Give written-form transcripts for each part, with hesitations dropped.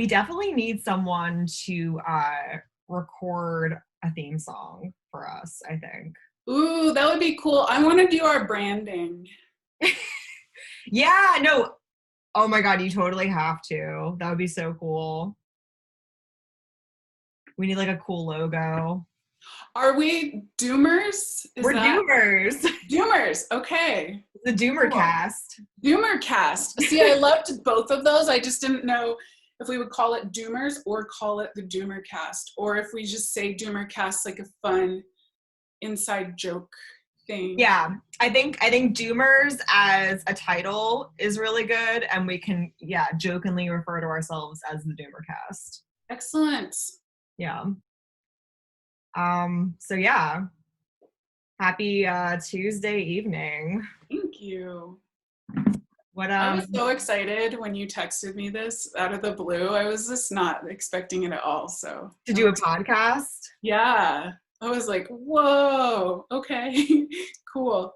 we definitely need someone to record a theme song for us, I think. Ooh, that would be cool. I want to do our branding. Yeah, no. Oh my God, you totally have to. That would be so cool. We need like a cool logo. Are we Doomers? Is We're that Doomers. Doomers? Okay. The Doomer Cool. cast. Doomer cast. See, I loved both of those. I just didn't know if we would call it Doomers or call it the Doomer cast, or if we just say Doomer cast like a fun inside joke thing. Yeah, I think Doomers as a title is really good, and we can jokingly refer to ourselves as the Doomer cast. Excellent. Yeah. So yeah. Happy Tuesday evening. Thank you. What I was so excited when you texted me this out of the blue. I was just not expecting it at all. So to do a podcast? Yeah. I was like, whoa, okay, cool.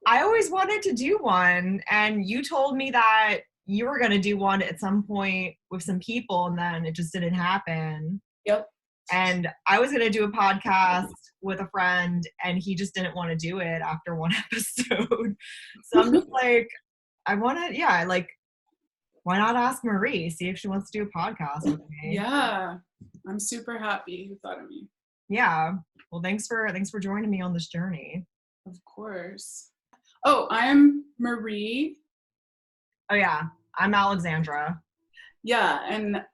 I always wanted to do one, and you told me that you were going to do one at some point with some people, and then it just didn't happen. Yep. And I was going to do a podcast with a friend, and he just didn't want to do it after one episode. So I'm just like, I want to, like, why not ask Marie, see if she wants to do a podcast with me? Yeah, I'm super happy you thought of me. Yeah. Well, thanks for joining me on this journey. Of course. Oh, I'm Marie. Oh yeah, I'm Alexandra. Yeah, and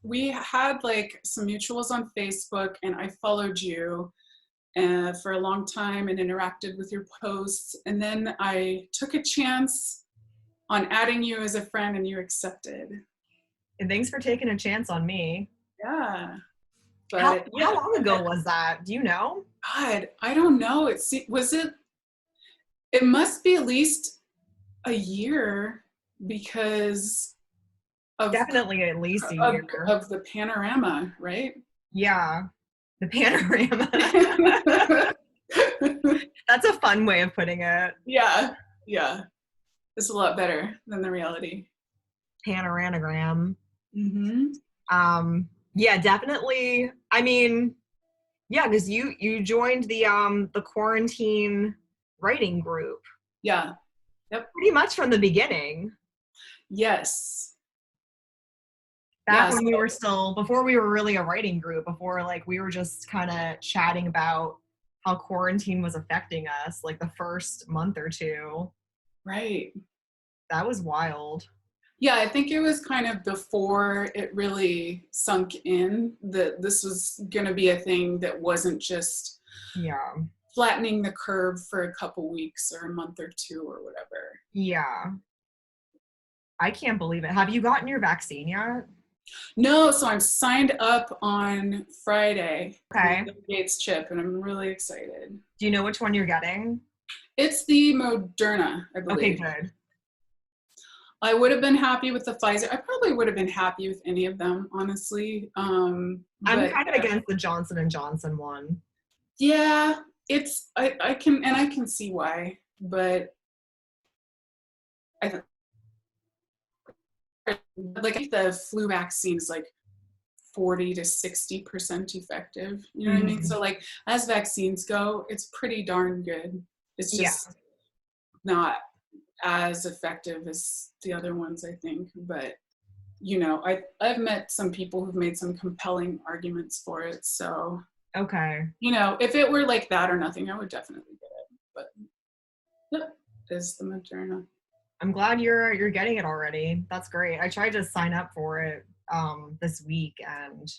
we had like some mutuals on Facebook, and I followed you for a long time and interacted with your posts, and then I took a chance on adding you as a friend, and you accepted. And thanks for taking a chance on me. Yeah. But how long ago was that? Do you know? God, I don't know. It must be at least a year because of definitely at least a year of the panorama, right? Yeah, the panorama. That's a fun way of putting it. Yeah, it's a lot better than the reality. Panoramagram. Mm-hmm. Yeah, definitely. I mean, yeah, because you joined the quarantine writing group. Yeah. Yep. Pretty much from the beginning. Yes. Back when we were before we were really a writing group, before like we were just kind of chatting about how quarantine was affecting us, like the first month or two. Right. That was wild. Yeah, I think it was kind of before it really sunk in that this was going to be a thing that wasn't just flattening the curve for a couple weeks or a month or two or whatever. Yeah. I can't believe it. Have you gotten your vaccine yet? No, so I'm signed up on Friday. Okay. The Gates chip, and I'm really excited. Do you know which one you're getting? It's the Moderna, I believe. Okay, good. I would have been happy with the Pfizer. I probably would have been happy with any of them, honestly. I'm kind of against the Johnson & Johnson one. Yeah, I can see why, but I think the flu vaccine is like 40 to 60% effective. You know what I mean? So like as vaccines go, it's pretty darn good. It's just not as effective as the other ones, I think. But you know, I've met some people who've made some compelling arguments for it. So you know, if it were like that or nothing, I would definitely get it. But yep, is the Moderna. I'm glad you're getting it already. That's great. I tried to sign up for it this week, and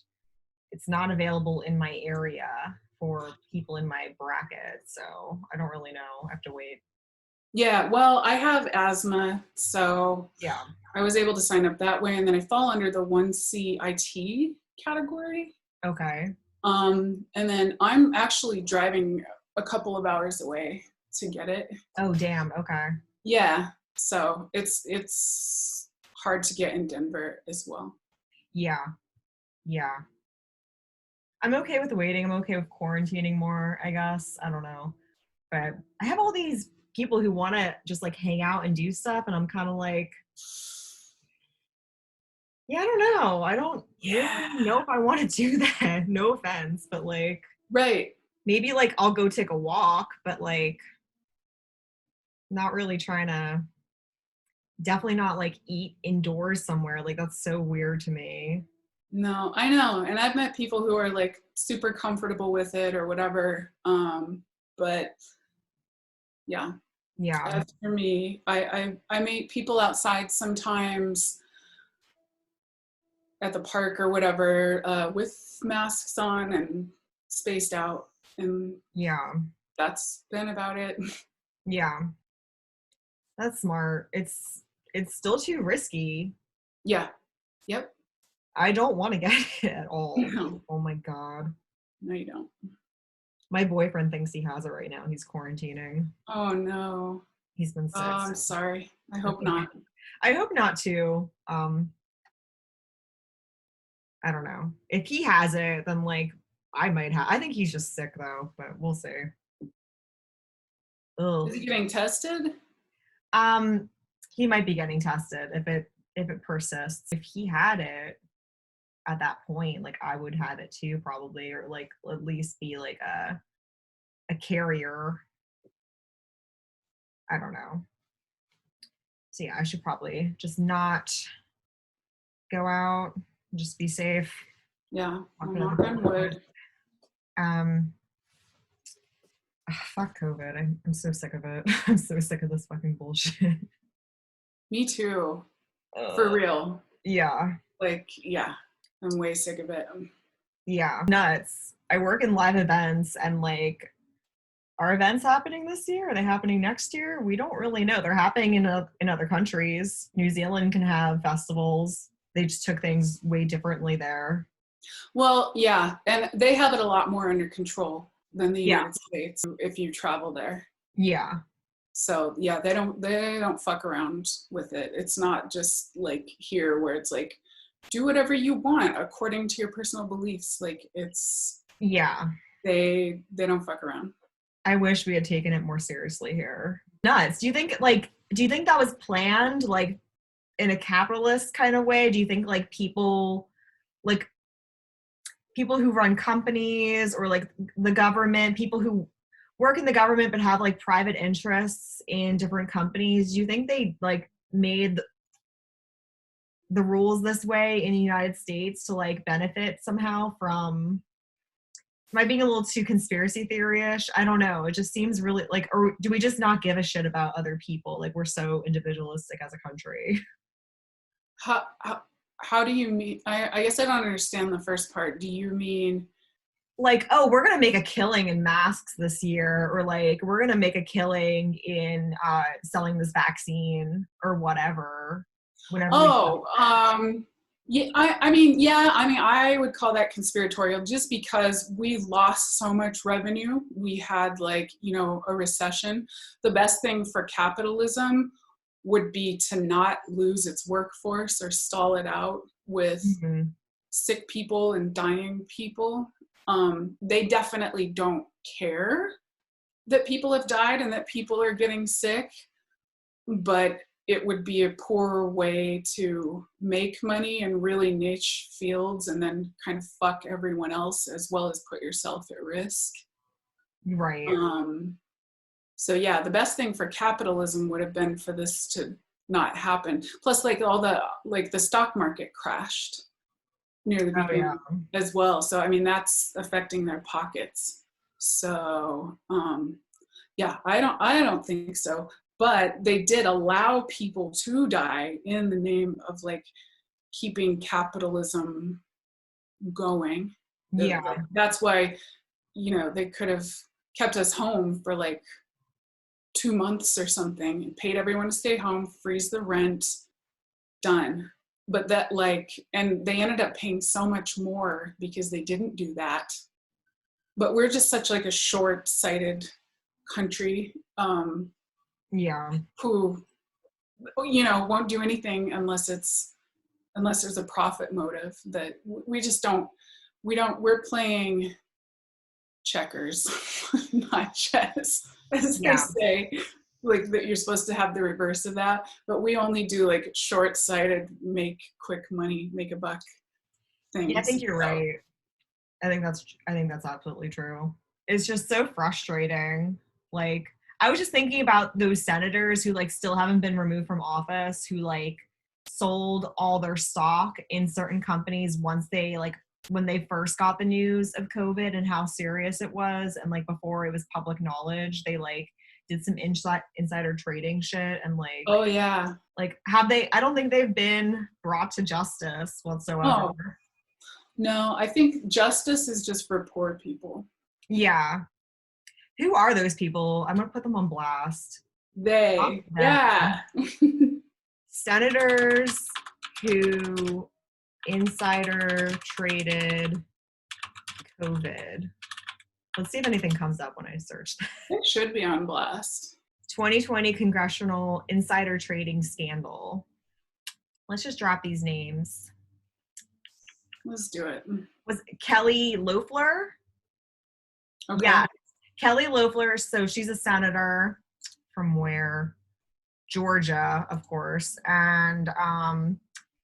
it's not available in my area for people in my bracket, so I don't really know. I have to wait. Yeah, well, I have asthma, so I was able to sign up that way, and then I fall under the 1C IT category. Okay. And then I'm actually driving a couple of hours away to get it. Oh, damn. Okay. Yeah, so it's hard to get in Denver as well. Yeah. I'm okay with waiting. I'm okay with quarantining more, I guess. I don't know. But I have all these people who want to just like hang out and do stuff, and I'm kind of like, Yeah, I don't know. I don't really know if I want to do that. No offense, but like Right. maybe like I'll go take a walk, but like not really trying to definitely not like eat indoors somewhere. Like that's so weird to me. No, I know. And I've met people who are like super comfortable with it or whatever. But yeah, Yeah. as for me, I meet people outside sometimes at the park or whatever, with masks on and spaced out. And Yeah. that's been about it. Yeah. That's smart. It's still too risky. Yeah. Yep. I don't want to get it at all. No, Oh my god. no, you don't. My boyfriend thinks he has it right now. He's quarantining. Oh no. He's been Oh, sick. I'm sorry. I hope Okay. not. I hope not too. I don't know. If he has it, then like I might have. I think he's just sick though, but we'll see. Is Ugh. he getting tested? Um, he might be getting tested if it persists. If he had it at that point, like I would have it too, probably, or like at least be like a carrier. I don't know. So yeah, I should probably just not go out, just be safe. Yeah. Not Well, gonna- knock on wood. Um, fuck COVID. I'm so sick of it. I'm so sick of this fucking bullshit. Me too. For real. Yeah. Like, yeah. I'm way sick of it. Yeah. Nuts. I work in live events and like are events happening this year? Are they happening next year? We don't really know. They're happening in other countries. New Zealand can have festivals. They just took things way differently there. Well, yeah. And they have it a lot more under control than the Yeah. United States if you travel there. Yeah. So yeah, they don't fuck around with it. It's not just like here where it's like do whatever you want according to your personal beliefs. Like it's Yeah. they don't fuck around. I wish we had taken it more seriously here. Nuts. Do you think that was planned like in a capitalist kind of way? Do you think like people who run companies or like the government, people who work in the government but have like private interests in different companies, do you think they like made the rules this way in the United States to like benefit somehow from, am I being a little too conspiracy theory-ish? I don't know. It just seems really like, or do we just not give a shit about other people? Like we're so individualistic as a country. How how do you mean? I guess I don't understand the first part. Do you mean Like, oh, we're gonna make a killing in masks this year, or like we're gonna make a killing in selling this vaccine or whatever. Whenever we yeah, I mean, yeah, I mean, I would call that conspiratorial just because we lost so much revenue. We had like, a recession. The best thing for capitalism would be to not lose its workforce or stall it out with Mhm. sick people and dying people. They definitely don't care that people have died and that people are getting sick, but it would be a poor way to make money in really niche fields and then kind of fuck everyone else as well as put yourself at risk. Right. So yeah, the best thing for capitalism would have been for this to not happen. Plus, like the stock market crashed near the Oh yeah. beginning as well. So I mean, that's affecting their pockets. So yeah, I don't think so. But they did allow people to die in the name of like keeping capitalism going. Yeah. That's why, they could have kept us home for like 2 months or something and paid everyone to stay home, freeze the rent, done. But that and they ended up paying so much more because they didn't do that. But we're just such like a short-sighted country Yeah. who won't do anything unless there's a profit motive. That we just don't we're playing checkers, not chess, as they Yeah. say. like that you're supposed to have the reverse of that, but we only do like short-sighted, make quick money, make a buck things. Yeah, I think you're right. I think that's absolutely true. It's just so frustrating. Like, I was just thinking about those senators who like still haven't been removed from office, who like sold all their stock in certain companies once they like when they first got the news of COVID and how serious it was, and like before it was public knowledge, they like did some insider trading shit and like, oh yeah, like have they? I don't think they've been brought to justice whatsoever. oh no, I think justice is just for poor people. Yeah. Who are those people? I'm gonna put them on blast. Yeah. Senators who insider traded COVID. Let's see if anything comes up when I search. It should be on blast. 2020 congressional insider trading scandal. Let's just drop these names. Let's do it. Was Kelly Loeffler? Okay. Yeah, Kelly Loeffler. So she's a senator from where? Georgia, of course. And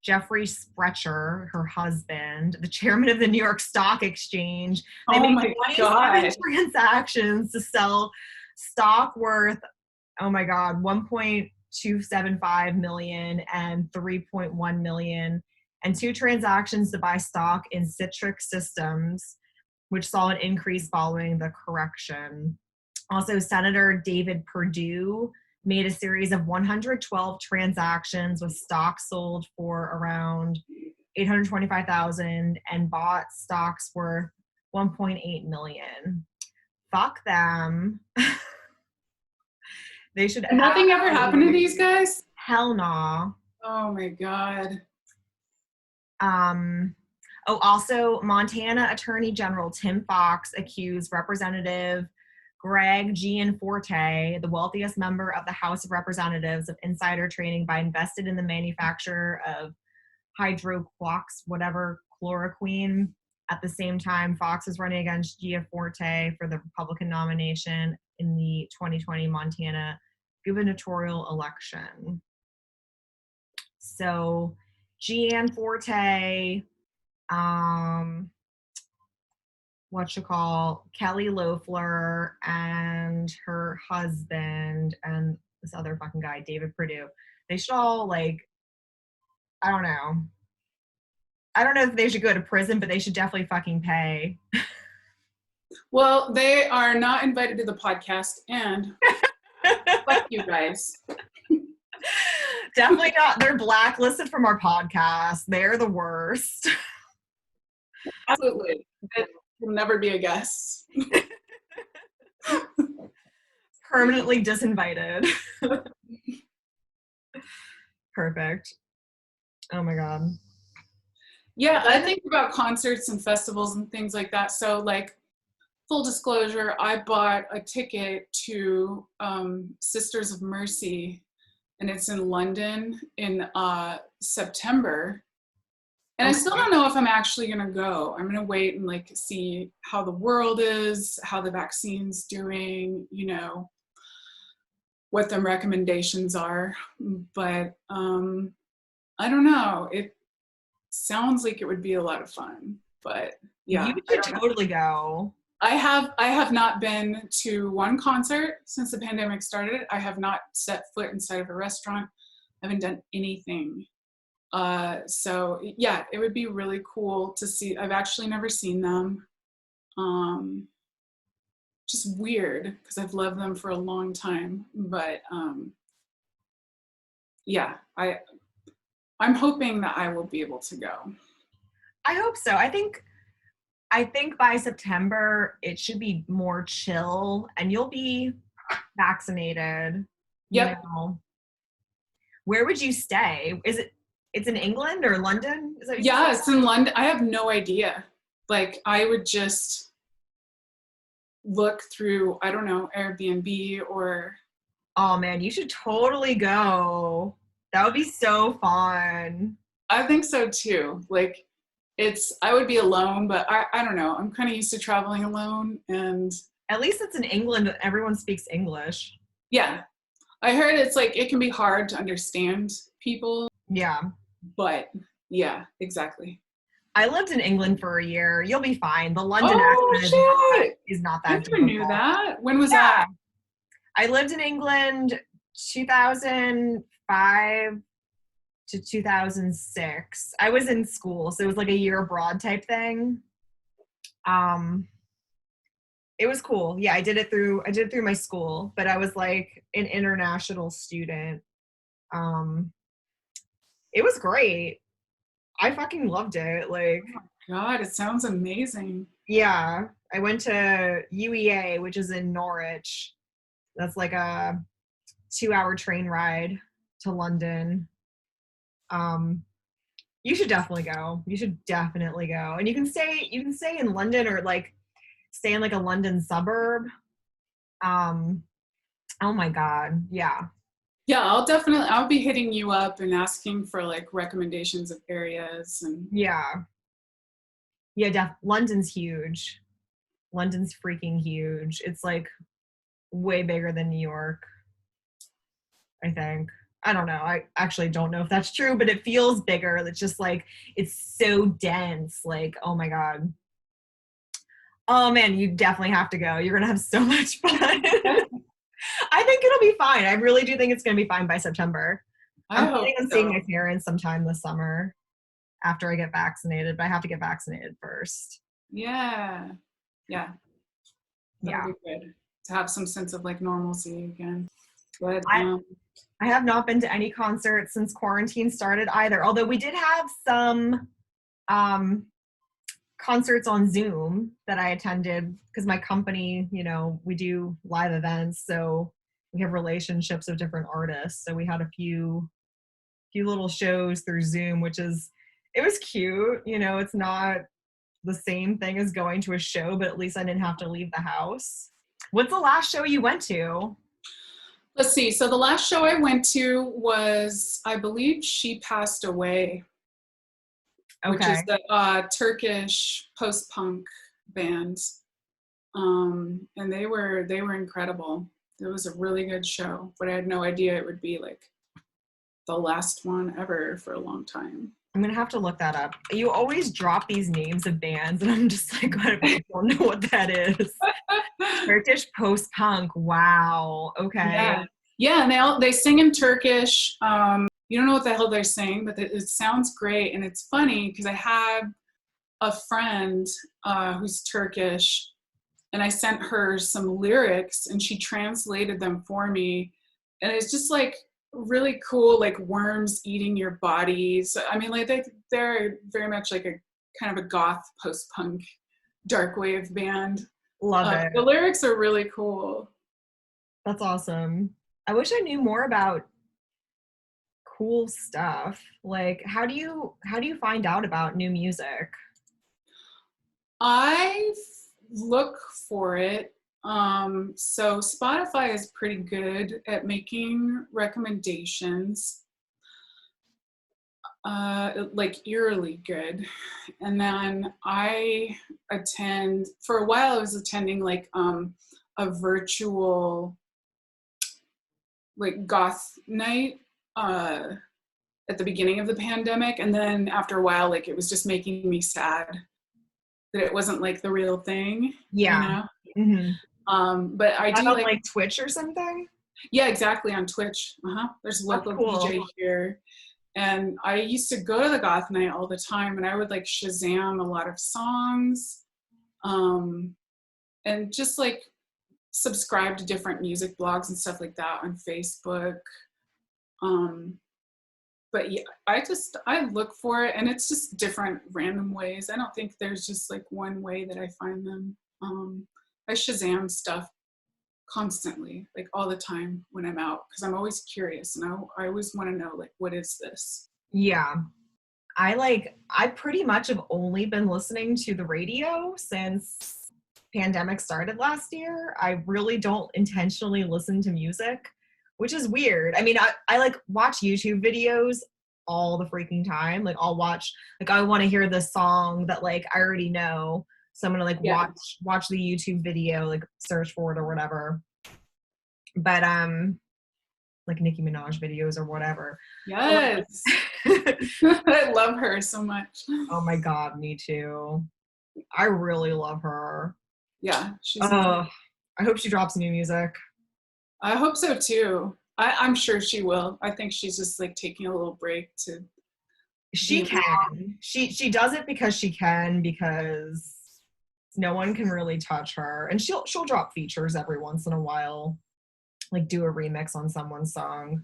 Jeffrey Sprecher, her husband, the chairman of the New York Stock Exchange. They made 27 transactions to sell stock worth, oh my God, 1.275 million and 3.1 million, and 2 transactions to buy stock in Citrix Systems, which saw an increase following the correction. Also, Senator David Perdue made a series of 112 transactions with stock sold for around $825,000 and bought stocks worth $1.8 million. Fuck them. They should. Nothing ever happened to these guys? Hell no. Oh my God. Also, Montana Attorney General Tim Fox accused Representative Greg Gianforte, the wealthiest member of the House of Representatives, of insider trading by invested in the manufacture of hydroxychloroquine. At the same time, Fox was running against Gianforte for the Republican nomination in the 2020 Montana gubernatorial election. So Gianforte, Kelly Loeffler and her husband and this other fucking guy, David Perdue, they should all like, I don't know if they should go to prison, but they should definitely fucking pay. Well, they are not invited to the podcast, and fuck you guys. Definitely not. They're blacklisted from our podcast. They're the worst. Absolutely. Will never be a guest. Permanently disinvited. Perfect. Oh my God. Yeah, I think about concerts and festivals and things like that. So like, full disclosure, I bought a ticket to Sisters of Mercy, and it's in London in September. And I still don't know if I'm actually going to go. I'm going to wait and like see how the world is, how the vaccine's doing, you know, what the recommendations are. But I don't know. It sounds like it would be a lot of fun. But yeah, you should totally go. I have not been to one concert since the pandemic started. I have not set foot inside of a restaurant. I haven't done anything. So yeah, it would be really cool to see. I've actually never seen them. Just weird because I've loved them for a long time, but yeah, I'm hoping that I will be able to go. I hope so. I think by September it should be more chill and you'll be vaccinated. Yep. You know. Where would you stay? It's in England or London? Is that yeah, it's in London. I have no idea. Like, I would just look through, I don't know, Airbnb or... Oh, man, you should totally go. That would be so fun. I think so, too. Like, I would be alone, but I don't know. I'm kind of used to traveling alone, and... At least it's in England. Everyone speaks English. Yeah. I heard it's like it can be hard to understand people, Yeah. but yeah, exactly. I lived in England for a year. You'll be fine. The London Oh accent shit! is not I that never knew difficult. that. When was Yeah. that? I lived in England 2005 to 2006. I was in school, so it was like a year abroad type thing. Um, it was cool. Yeah, I did it through my school, but I was like an international student. Um, it was great. I fucking loved it. Like, God, it sounds amazing. yeah, I went to UEA, which is in Norwich. That's like a 2-hour train ride to London. Um, you should definitely go. You should definitely go. And you can stay in London or like stay in like a London suburb. Um, oh my God. Yeah. Yeah, I'll be hitting you up and asking for like recommendations of areas and Yeah. Yeah, London's huge. London's freaking huge. It's like way bigger than New York, I think. I don't know. I actually don't know if that's true, but it feels bigger. It's just like it's so dense. Like, oh my God. Oh man, you definitely have to go. You're gonna have so much fun. I think it'll be fine. I really do think it's gonna be fine by September. I I'm hope planning on seeing so. my parents sometime this summer after I get vaccinated, but I have to get vaccinated first. Yeah. Yeah. That'll Yeah. be good to have some sense of like normalcy again. But I I have not been to any concerts since quarantine started either. Although we did have some um concerts on Zoom that I attended because my company, we do live events, so we have relationships with different artists. So we had a few little shows through Zoom, it was cute. It's not the same thing as going to a show, but at least I didn't have to leave the house. What's the last show you went to? let's see. So the last show I went to was, I believe She Passed Away, which is Okay. the Turkish post-punk band. And they were incredible. It was a really good show, but I had no idea it would be like the last one ever for a long time. I'm gonna have to look that up. You always drop these names of bands, and I'm just like, I don't know what that is. Turkish post punk. Wow. Okay. Yeah, yeah, and they sing in Turkish. You don't know what the hell they're saying, but it sounds great, and it's funny because I have a friend who's Turkish, and I sent her some lyrics, and she translated them for me, and it's just like really cool, like worms eating your bodies. I mean, like they're very much like a kind of a goth post punk dark wave band. Love it. The lyrics are really cool. That's awesome. I wish I knew more about cool stuff. Like, how do you find out about new music? I look for it. So Spotify is pretty good at making recommendations, like eerily good. And then for a while, I was attending like a virtual like goth night at the beginning of the pandemic. And then after a while, like it was just making me sad that it wasn't like the real thing, you Yeah. know? Mm-hmm. But I Not do on like, like Twitch or something? yeah, exactly, on Twitch. There's a That's local cool. DJ here. And I used to go to the goth night all the time, and I would like Shazam a lot of songs, and just like subscribe to different music blogs and stuff like that on Facebook. But yeah, I look for it, and it's just different random ways. I don't think there's just like one way that I find them. I Shazam stuff constantly, like all the time when I'm out, because I'm always curious, and I always want to know like, what is this? Yeah. I pretty much have only been listening to the radio since pandemic started last year. I really don't intentionally listen to music, which is weird. I mean, I like watch YouTube videos all the freaking time. Like I'll watch, like I want to hear this song that like I already know. So I'm gonna like Yeah. watch the YouTube video, like search for it or whatever. But like Nicki Minaj videos or whatever. Yes. Like, I love her so much. oh my God, me too. I really love her. Yeah, she's Oh, I hope she drops new music. I hope so too. I'm sure she will. I think she's just like taking a little break to She be can. She does it because she can, because no one can really touch her. And she'll drop features every once in a while, like do a remix on someone's song,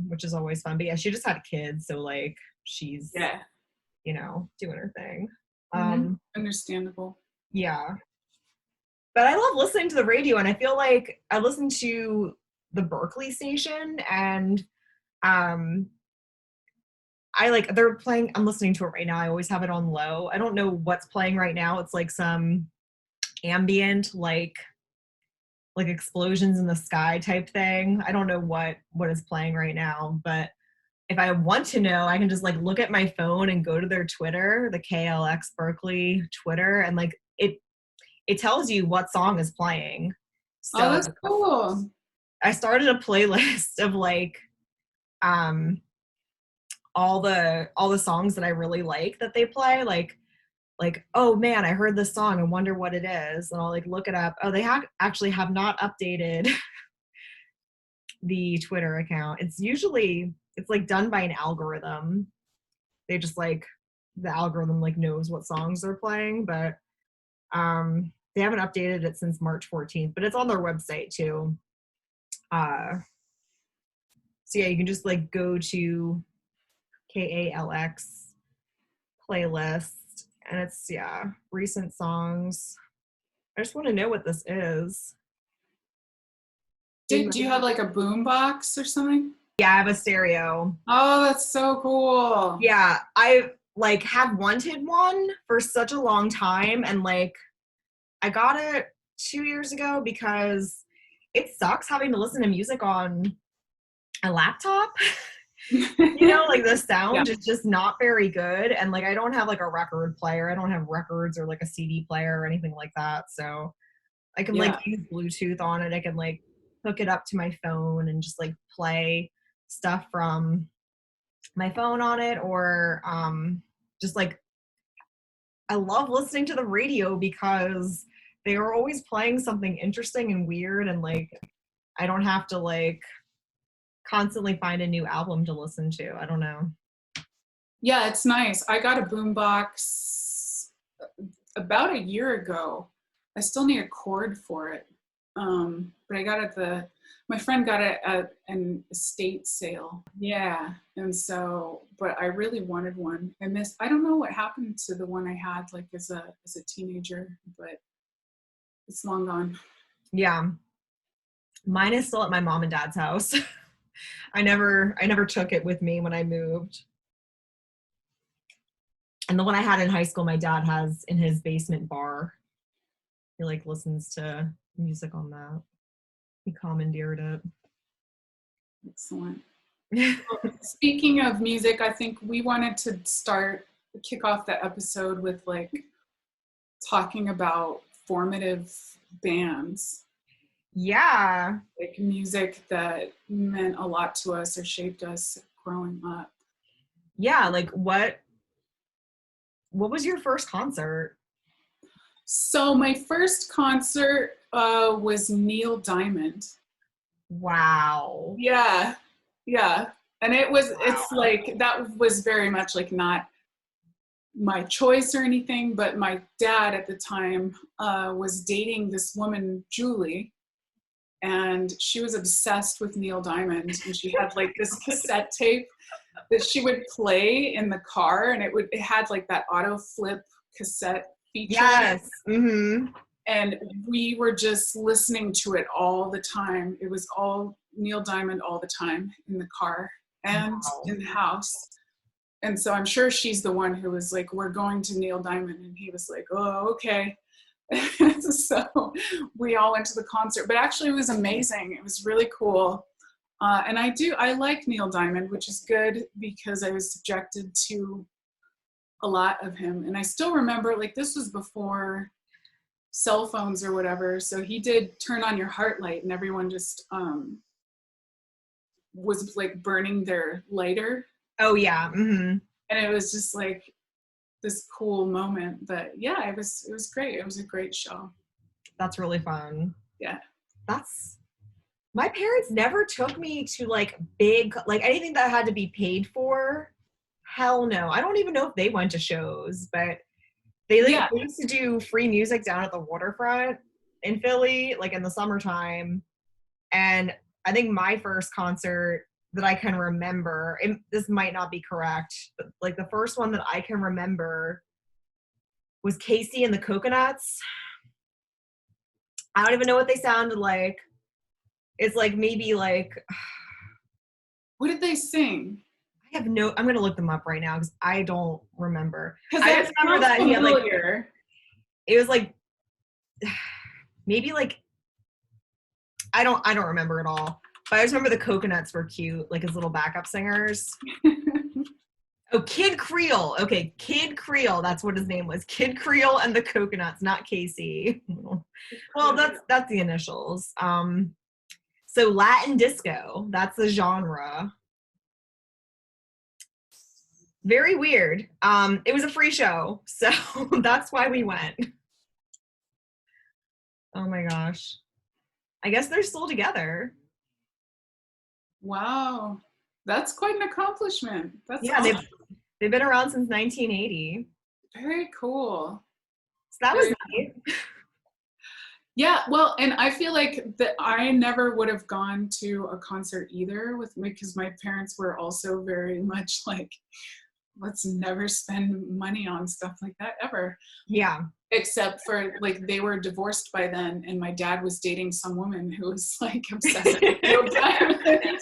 which is always fun. But yeah, she just had kids, so like she's yeah. doing her thing. Understandable. Yeah. But I love listening to the radio, and I feel like I listen to the Berkeley station, and they're playing, I'm listening to it right now. I always have it on low. I don't know what's playing right now. It's like some ambient, like explosions in the sky type thing. I don't know what is playing right now, but if I want to know, I can just like look at my phone and go to their Twitter, the KLX Berkeley Twitter, and like it tells you what song is playing. So Oh, that's cool. I started a playlist of like all the songs that I really like that they play, like oh man, I heard this song and wonder what it is, and I'll like look it up. Oh, they actually have not updated the Twitter account. It's like done by an algorithm. They just like the algorithm like knows what songs they're playing, but they haven't updated it since March 14th, but it's on their website too. So yeah, you can just like go to KALX playlist, and it's recent songs. I just want to know what this is. Do you have like a boom box or something? Yeah, I have a stereo. Oh, that's so cool. Yeah, I like have wanted one for such a long time, and like I got it 2 years ago because it sucks having to listen to music on a laptop. Like the sound is just not very good, and like I don't have like a record player. I don't have records or like a CD player or anything like that, so I can like use Bluetooth on it. I can like hook it up to my phone and just like play stuff from my phone on it, or just like I love listening to the radio because they are always playing something interesting and weird, and like I don't have to like constantly find a new album to listen to. I don't know. Yeah, it's nice. I got a boombox about a year ago. I still need a cord for it. But I got it my friend got it at an estate sale. Yeah. And so, but I really wanted one. I don't know what happened to the one I had like as a teenager, but it's long gone. Yeah. Mine is still at my mom and dad's house. I never took it with me when I moved. And the one I had in high school, my dad has in his basement bar. He like listens to music on that. He commandeered it. Excellent. Well, speaking of music, I think we wanted to kick off the episode with like talking about formative bands. Yeah. Like music that meant a lot to us or shaped us growing up. Yeah, like what was your first concert? So my first concert was Neil Diamond. Wow. Yeah. And it's like, that was very much like not my choice or anything, but my dad at the time was dating this woman, Julie, and she was obsessed with Neil Diamond, and she had like this cassette tape that she would play in the car, and it had like that auto flip cassette feature. Yes. Mm-hmm. And we were just listening to it all the time. It was all Neil Diamond all the time in the car and in the house. And so I'm sure she's the one who was like, we're going to Neil Diamond. And he was like, oh, okay. So we all went to the concert, but actually it was amazing. It was really cool. And I like Neil Diamond, which is good because I was subjected to a lot of him. And I still remember, like, this was before cell phones or whatever. So he did Turn On Your Heart Light, and everyone just was like burning their lighter. Oh yeah. Mm-hmm. And it was just like this cool moment. But yeah, it was great. It was a great show. That's really fun. Yeah. My parents never took me to like big, like anything that had to be paid for. Hell no. I don't even know if they went to shows, but they used to do free music down at the waterfront in Philly, like in the summertime. And I think my first concert that I can remember, and this might not be correct, but like the first one that I can remember was Casey and the Coconuts. I don't even know what they sounded like. It's like maybe like, what did they sing? I'm going to look them up right now because I don't remember. Because I just remember that he had like, it was like, maybe like, I don't remember at all. But I just remember the Coconuts were cute, like his little backup singers. Oh, Kid Creole. Okay, Kid Creole. That's what his name was. Kid Creole and the Coconuts, not Casey. Well, that's the initials. So Latin disco, that's the genre. Very weird. It was a free show, so that's why we went. Oh my gosh. I guess they're still together. Wow. That's quite an accomplishment. That's awesome. They've been around since 1980. Very cool. So that was nice. Yeah, well, and I feel like that I never would have gone to a concert either because my parents were also very much like, let's never spend money on stuff like that ever. Yeah. Except for like they were divorced by then, and my dad was dating some woman who was like obsessed with Neil Diamond.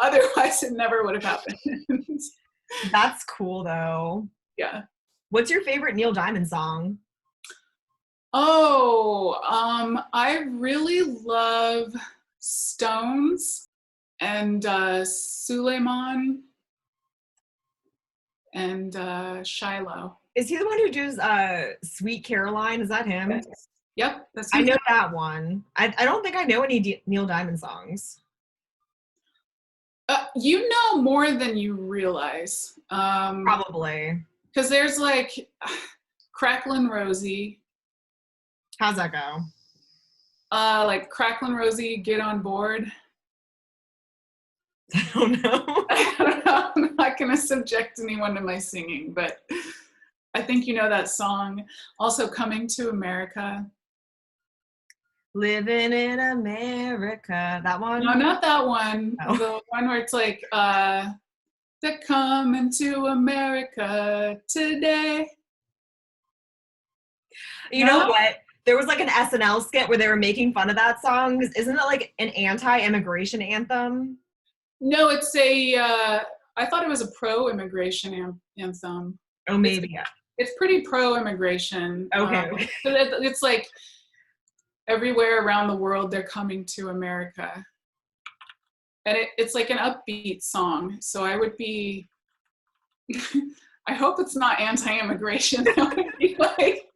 Otherwise, it never would have happened. That's cool, though. Yeah. What's your favorite Neil Diamond song? Oh, I really love Stones and Suleiman and Shiloh. Is he the one who does Sweet Caroline? Is that him? Yes. Yep. That's I know that one. I don't think I know any Neil Diamond songs. You know more than you realize. Probably. Because there's like Cracklin' Rosie. How's that go? Like Cracklin' Rosie, Get on Board. I don't know. I don't know. I'm not going to subject anyone to my singing, but I think you know that song. Also, Coming to America. Living in America. That one? No, not that one. Oh. The one where it's like, they're coming to America today. You know what? There was like an SNL skit where they were making fun of that song. Isn't it like an anti-immigration anthem? No, it's I thought it was a pro-immigration anthem. Oh, maybe. It's pretty pro-immigration. Okay. It's like everywhere around the world, they're coming to America. And it's like an upbeat song. So I would be, I hope it's not anti-immigration. That would be like,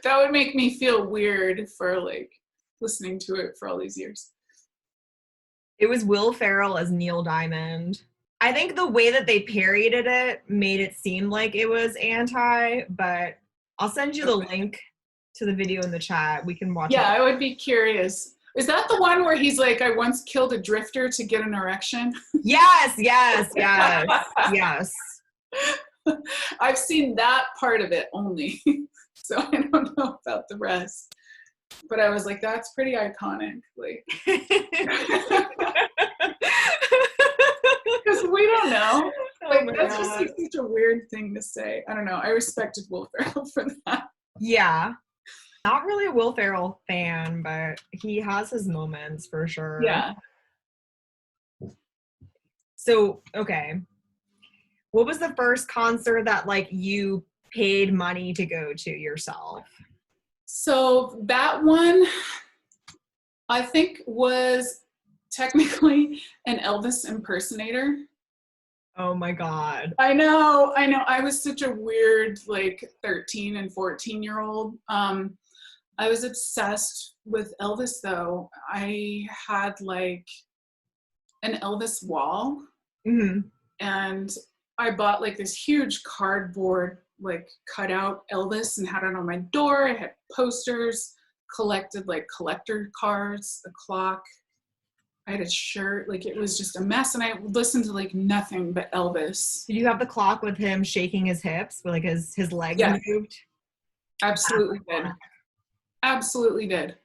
that would make me feel weird for like listening to it for all these years. It was Will Ferrell as Neil Diamond. I think the way that they parodied it made it seem like it was anti, but I'll send you the link to the video in the chat. We can watch it. Yeah, I would be curious. Is that the one where he's like, I once killed a drifter to get an erection? Yes. I've seen that part of it only. So I don't know about the rest. But I was like, that's pretty iconic. Like, because we don't know. Like, that's just like such a weird thing to say. I don't know. I respected Will Ferrell for that. Yeah. Not really a Will Ferrell fan, but he has his moments for sure. Yeah. So, okay. What was the first concert that like you paid money to go to yourself? So that one, I think, was technically an Elvis impersonator. Oh my God. I know. I was such a weird, like, 13 and 14-year-old. I was obsessed with Elvis, though. I had, like, an Elvis wall, Hmm. and I bought like this huge cardboard like cutout Elvis and had it on my door. I had posters, collected like collector cards, a clock. I had a shirt. Like it was just a mess, and I listened to like nothing but Elvis. Did you have the clock with him shaking his hips, with like his legs Yes, moved? absolutely did. Absolutely did.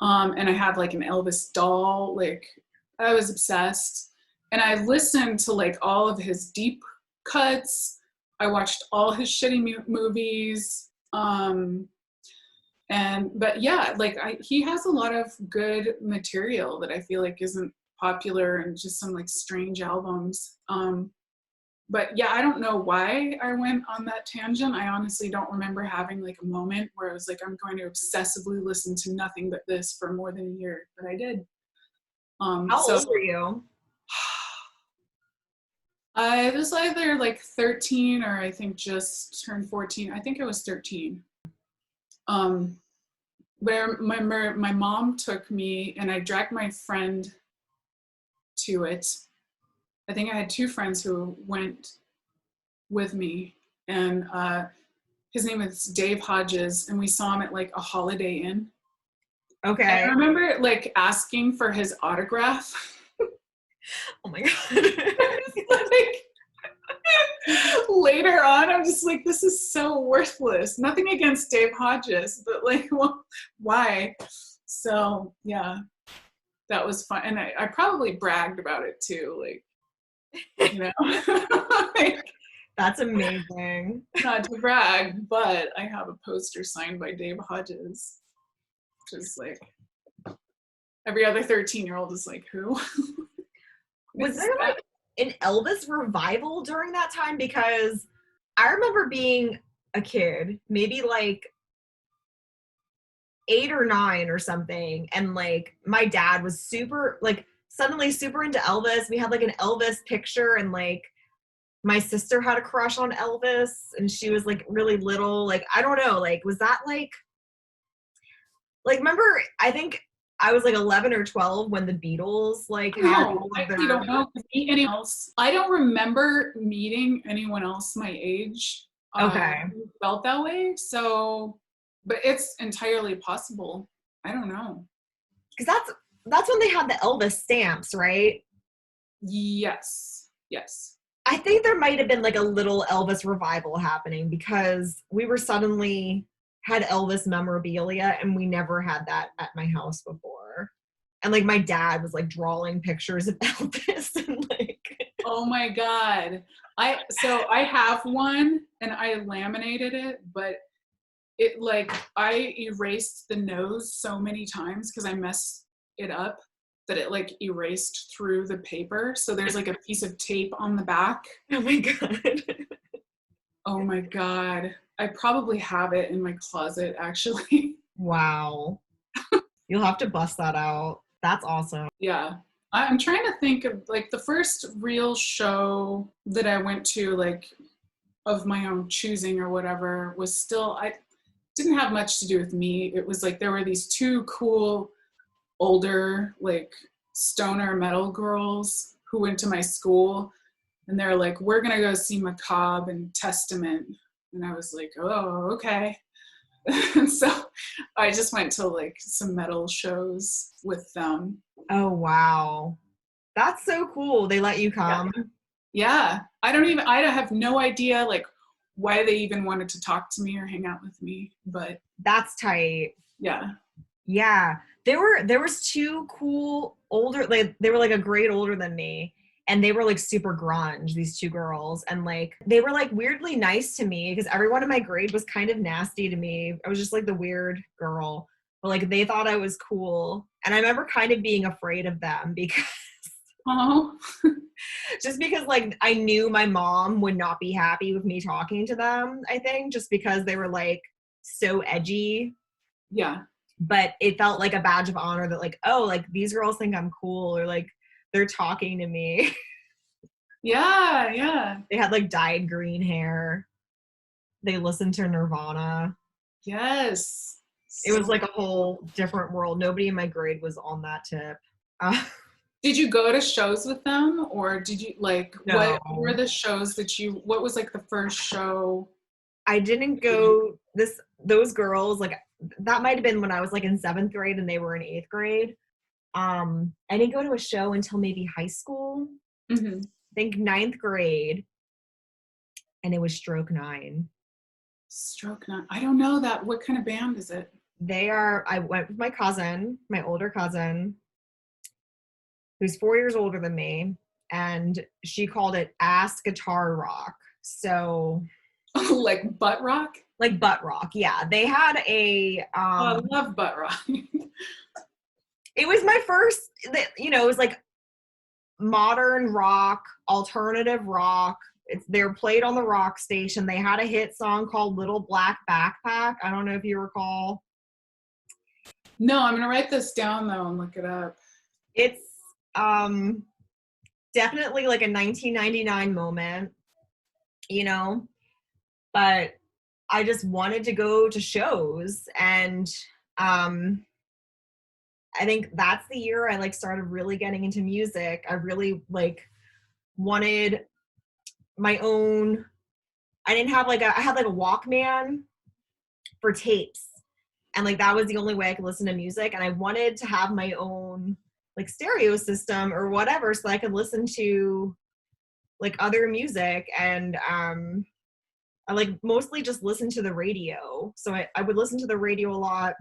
And I had like an Elvis doll. Like I was obsessed, and I listened to like all of his deep cuts. I watched all his shitty movies. But yeah, like he has a lot of good material that I feel like isn't popular, and just some like strange albums. But yeah, I don't know why I went on that tangent. I honestly don't remember having like a moment where I was like, I'm going to obsessively listen to nothing but this for more than a year, but I did. How So old were you? I was either like 13 or I think just turned 14. I think I was 13. Um, where my mom took me, and I dragged my friend to it. I think I had two friends who went with me, and his name is Dave Hodges, and we saw him at like a Holiday Inn. And I Okay. remember like asking for his autograph. Oh my god. Like later on, I'm just like, this is so worthless. Nothing against Dave Hodges, but like, well, why? So yeah, that was fun, and I probably bragged about it too, like, you know. Like, That's amazing. not to brag, but I have a poster signed by Dave Hodges, which is like every other 13-year-old is like, who? Was there like an Elvis revival during that time? Because I remember being a kid, maybe like 8 or 9 or something, and like my dad was super like suddenly super into Elvis. We had like an Elvis picture, and like my sister had a crush on Elvis, and she was like really little. Like I don't know, like was that like remember, I think I was like 11 or 12 when the Beatles like had No, all I of actually their. don't know anyone else. I don't remember meeting anyone else my age Okay. who felt that way. So, but it's entirely possible. I don't know. Because that's when they had the Elvis stamps, right? Yes, yes. I think there might have been like a little Elvis revival happening because we were suddenly had Elvis memorabilia, and we never had that at my house before. And like my dad was like drawing pictures of Elvis and like. Oh my God. I have one, and I laminated it, but it like I erased the nose so many times because I messed it up that it like erased through the paper. So there's like a piece of tape on the back. Oh my god. Oh my God. I probably have it in my closet actually. Wow. You'll have to bust that out. That's awesome. Yeah. I'm trying to think of like the first real show that I went to, like of my own choosing or whatever, was still, I didn't have much to do with me. It was like there were these two cool older like stoner metal girls who went to my school, and they're like, we're gonna go see Macabre and Testament, and I was like, oh, okay. And so I just went to like some metal shows with them. Oh wow. That's so cool. They let you Yeah. come. Yeah, I have no idea like why they even wanted to talk to me or hang out with me, but That's tight. yeah. Yeah. There was two cool older, like they were like a grade older than me, and they were like super grunge, these two girls, and like they were like weirdly nice to me because everyone in my grade was kind of nasty to me. I was just like the weird girl. But like they thought I was cool. And I remember kind of being afraid of them because Oh, just because like I knew my mom would not be happy with me talking to them, I think, just because they were like so edgy. yeah. But it felt like a badge of honor that like, oh, like these girls think I'm cool, or like they're talking to me. Yeah, yeah. They had like dyed green hair. They listened to Nirvana. Yes. It was So like a whole different world. Nobody in my grade was on that tip. Uh, Did you go to shows with them, or did you like No. what were the shows what was like the first show? I didn't go those girls, like that might have been when I was like in 7th grade and they were in 8th grade. I didn't go to a show until maybe high school. Mm-hmm. I think 9th grade, and it was Stroke 9. Stroke 9. I don't know that. What kind of band is it? I went with my cousin, my older cousin, who's 4 years older than me, and she called it ass guitar rock. So like butt rock? Like butt rock, yeah. They had a I love butt rock. It was my first, it was like modern rock, alternative rock. They were played on the rock station. They had a hit song called Little Black Backpack. I don't know if you recall. No, I'm going to write this down though and look it up. It's definitely like a 1999 moment, but I just wanted to go to shows, and I think that's the year I like started really getting into music. I really like wanted my own. I had like a Walkman for tapes, and like that was the only way I could listen to music, and I wanted to have my own like stereo system or whatever so I could listen to like other music. And I like mostly just listen to the radio. So I would listen to the radio a lot,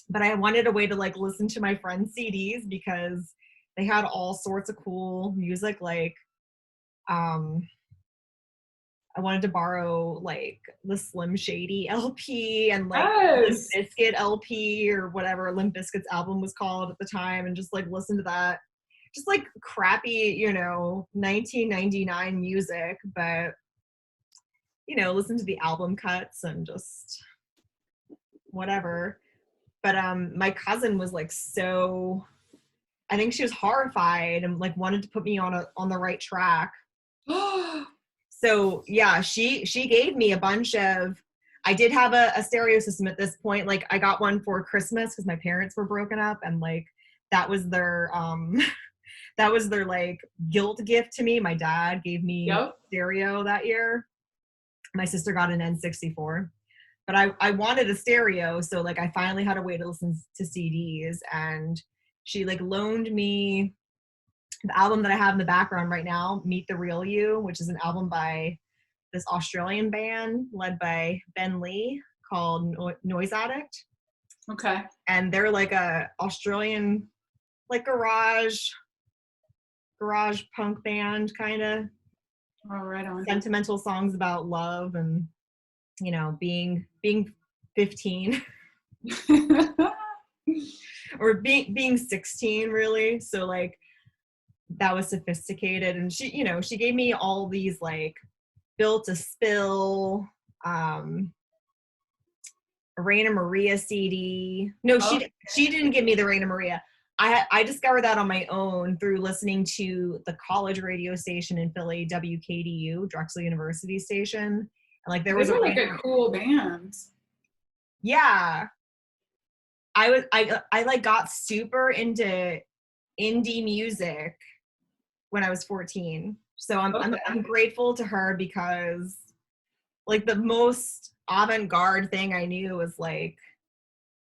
but I wanted a way to like listen to my friends' CDs because they had all sorts of cool music. Like, I wanted to borrow like the Slim Shady LP and like Limp Bizkit LP or whatever Limp Bizkit's album was called at the time, and just like listen to that. Just like crappy, 1999 music, but listen to the album cuts and just whatever. But my cousin was like I think she was horrified and like wanted to put me on the right track. So yeah, she gave me a bunch of. I did have a stereo system at this point. Like I got one for Christmas because my parents were broken up, and like that was their like guilt gift to me. My dad gave me stereo that year. My sister got an N64, but I wanted a stereo, so like I finally had a way to listen to CDs, and she like loaned me the album that I have in the background right now, Meet the Real You, which is an album by this Australian band led by Ben Lee called Noise Addict. Okay. And they're like a Australian like garage punk band, kind of. Oh, right on. Sentimental songs about love and being 15 or being 16 really. So like that was sophisticated, and she gave me all these like Built to Spill, a Raina Maria CD. No, she didn't give me the Raina Maria. I discovered that on my own through listening to the college radio station in Philly, WKDU, Drexel University station. And like there was a cool band. Yeah. I like got super into indie music when I was 14. So I'm grateful to her, because like the most avant-garde thing I knew was like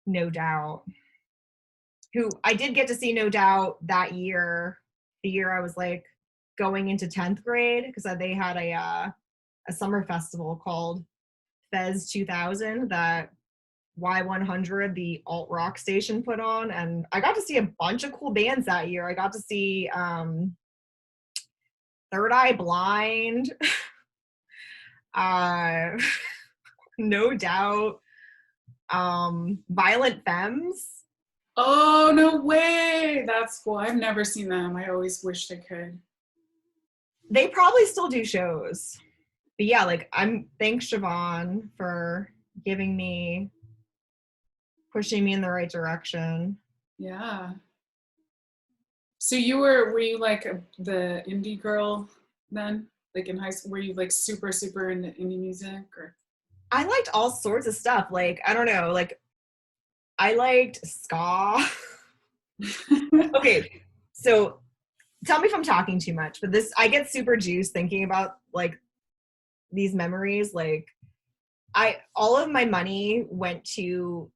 No Doubt. Who I did get to see No Doubt that year, the year I was like going into 10th grade, because they had a summer festival called Fez 2000 that Y100, the alt rock station, put on, and I got to see a bunch of cool bands that year. I got to see Third Eye Blind, No Doubt, Violent Femmes. Oh, no way. That's cool. I've never seen them. I always wished I could. They probably still do shows. But yeah, like thanks Siobhan for pushing me in the right direction. Yeah. So were you like the indie girl then? Like in high school, were you like super, super into indie music, or? I liked all sorts of stuff. Like, I don't know, like I liked ska. Okay, so tell me if I'm talking too much, but I get super juiced thinking about like these memories. Like all of my money went to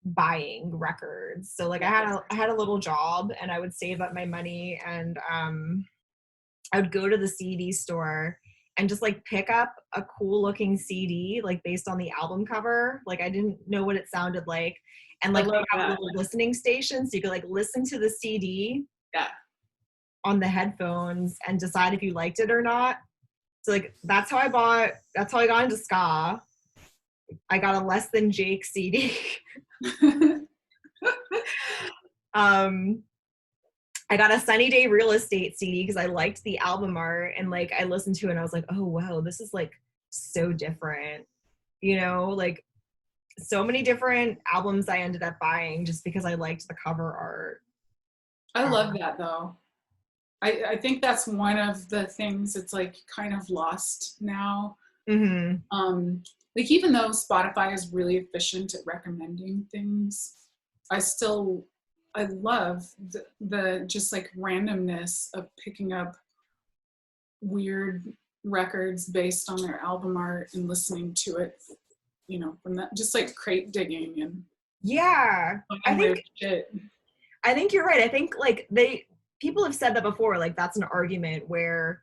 buying records. So like I had a little job and I would save up my money and I would go to the CD store and just like pick up a cool looking CD like based on the album cover. Like I didn't know what it sounded like. And like they have a little listening station so you could like listen to the CD on the headphones and decide if you liked it or not. So like that's how I got into ska. I got a Less Than Jake CD. I got a Sunny Day Real Estate CD because I liked the album art and like I listened to it and I was like, oh wow, this is like so different. You know, like so many different albums I ended up buying just because I liked the cover art. I love that though. I think that's one of the things that's like kind of lost now. Mm-hmm. Like even though Spotify is really efficient at recommending things, I love the just like randomness of picking up weird records based on their album art and listening to it, you know, from that, just like crate digging and I think you're right. I think like people have said that before, like that's an argument where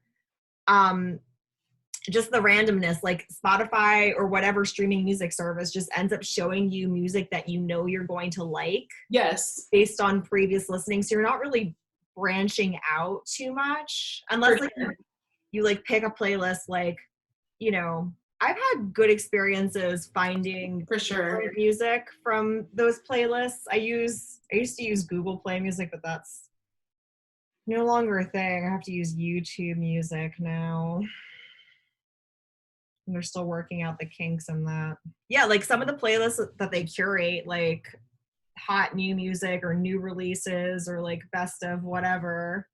just the randomness, like Spotify or whatever streaming music service just ends up showing you music that you know you're going to like. Yes. Based on previous listening. So you're not really branching out too much unless like you like pick a playlist, like, you know, I've had good experiences finding for sure music from those playlists. I used to use Google Play Music, but that's no longer a thing. I have to use YouTube Music now. And they're still working out the kinks in that. Yeah, like some of the playlists that they curate, like hot new music or new releases or like best of whatever,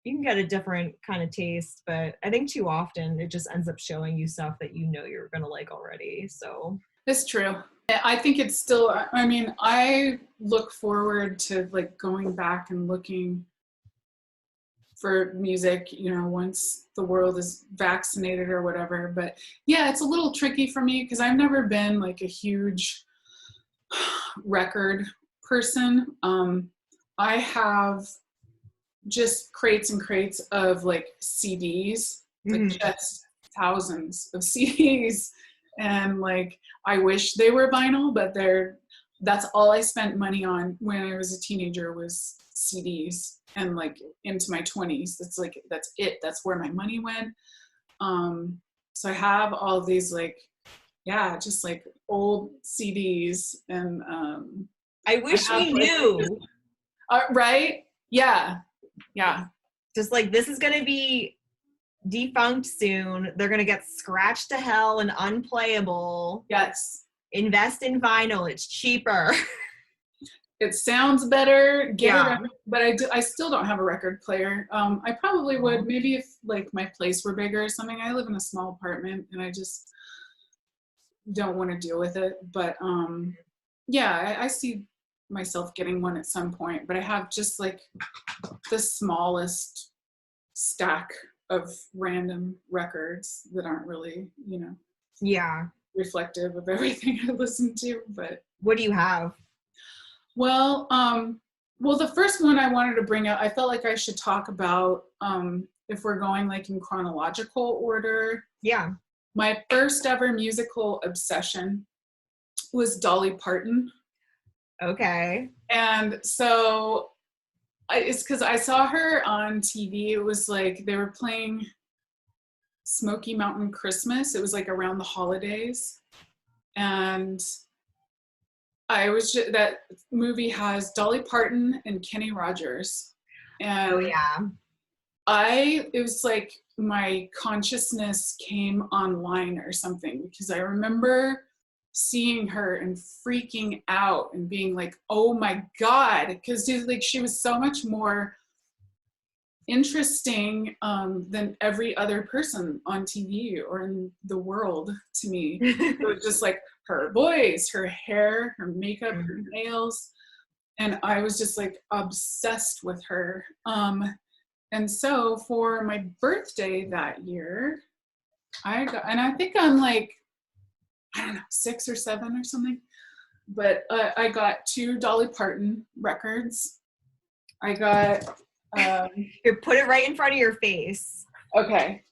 you can get a different kind of taste, but I think too often it just ends up showing you stuff that you know you're gonna like already. So it's true. I think it's still, I mean, I look forward to like going back and looking for music, you know, once the world is vaccinated or whatever. But yeah, it's a little tricky for me because I've never been like a huge record person. I have just crates and crates of like CDs, like just thousands of CDs, and like I wish they were vinyl, but that's all I spent money on when I was a teenager was CDs, and like into my 20s that's where my money went. So I have all of these like just like old CDs, and I wish we knew. Right? Yeah. Just like this is gonna be defunct soon. They're gonna get scratched to hell and unplayable. Yes. Invest in vinyl. It's cheaper. It sounds better. Get a record, but I still don't have a record player. I probably would, maybe if like my place were bigger or something. I live in a small apartment and I just don't want to deal with it. But I see myself getting one at some point, but I have just like the smallest stack of random records that aren't really, you know, reflective of everything I listen to. But what do you have? Well, the first one I wanted to bring up, I felt like I should talk about, if we're going like in chronological order. Yeah. My first ever musical obsession was Dolly Parton. Okay. And so it's because I saw her on TV. It was like they were playing Smoky Mountain Christmas. It was like around the holidays. And that movie has Dolly Parton and Kenny Rogers. And it was like my consciousness came online or something, because I remember seeing her and freaking out and being like, oh my God, because like she was so much more interesting than every other person on TV or in the world to me. It was just like her voice, her hair, her makeup, her nails, and I was just like obsessed with her. And so for my birthday that year, I think I'm like, I don't know, 6 or 7 or something. But I got 2 Dolly Parton records. I got. Here, put it right in front of your face. Okay.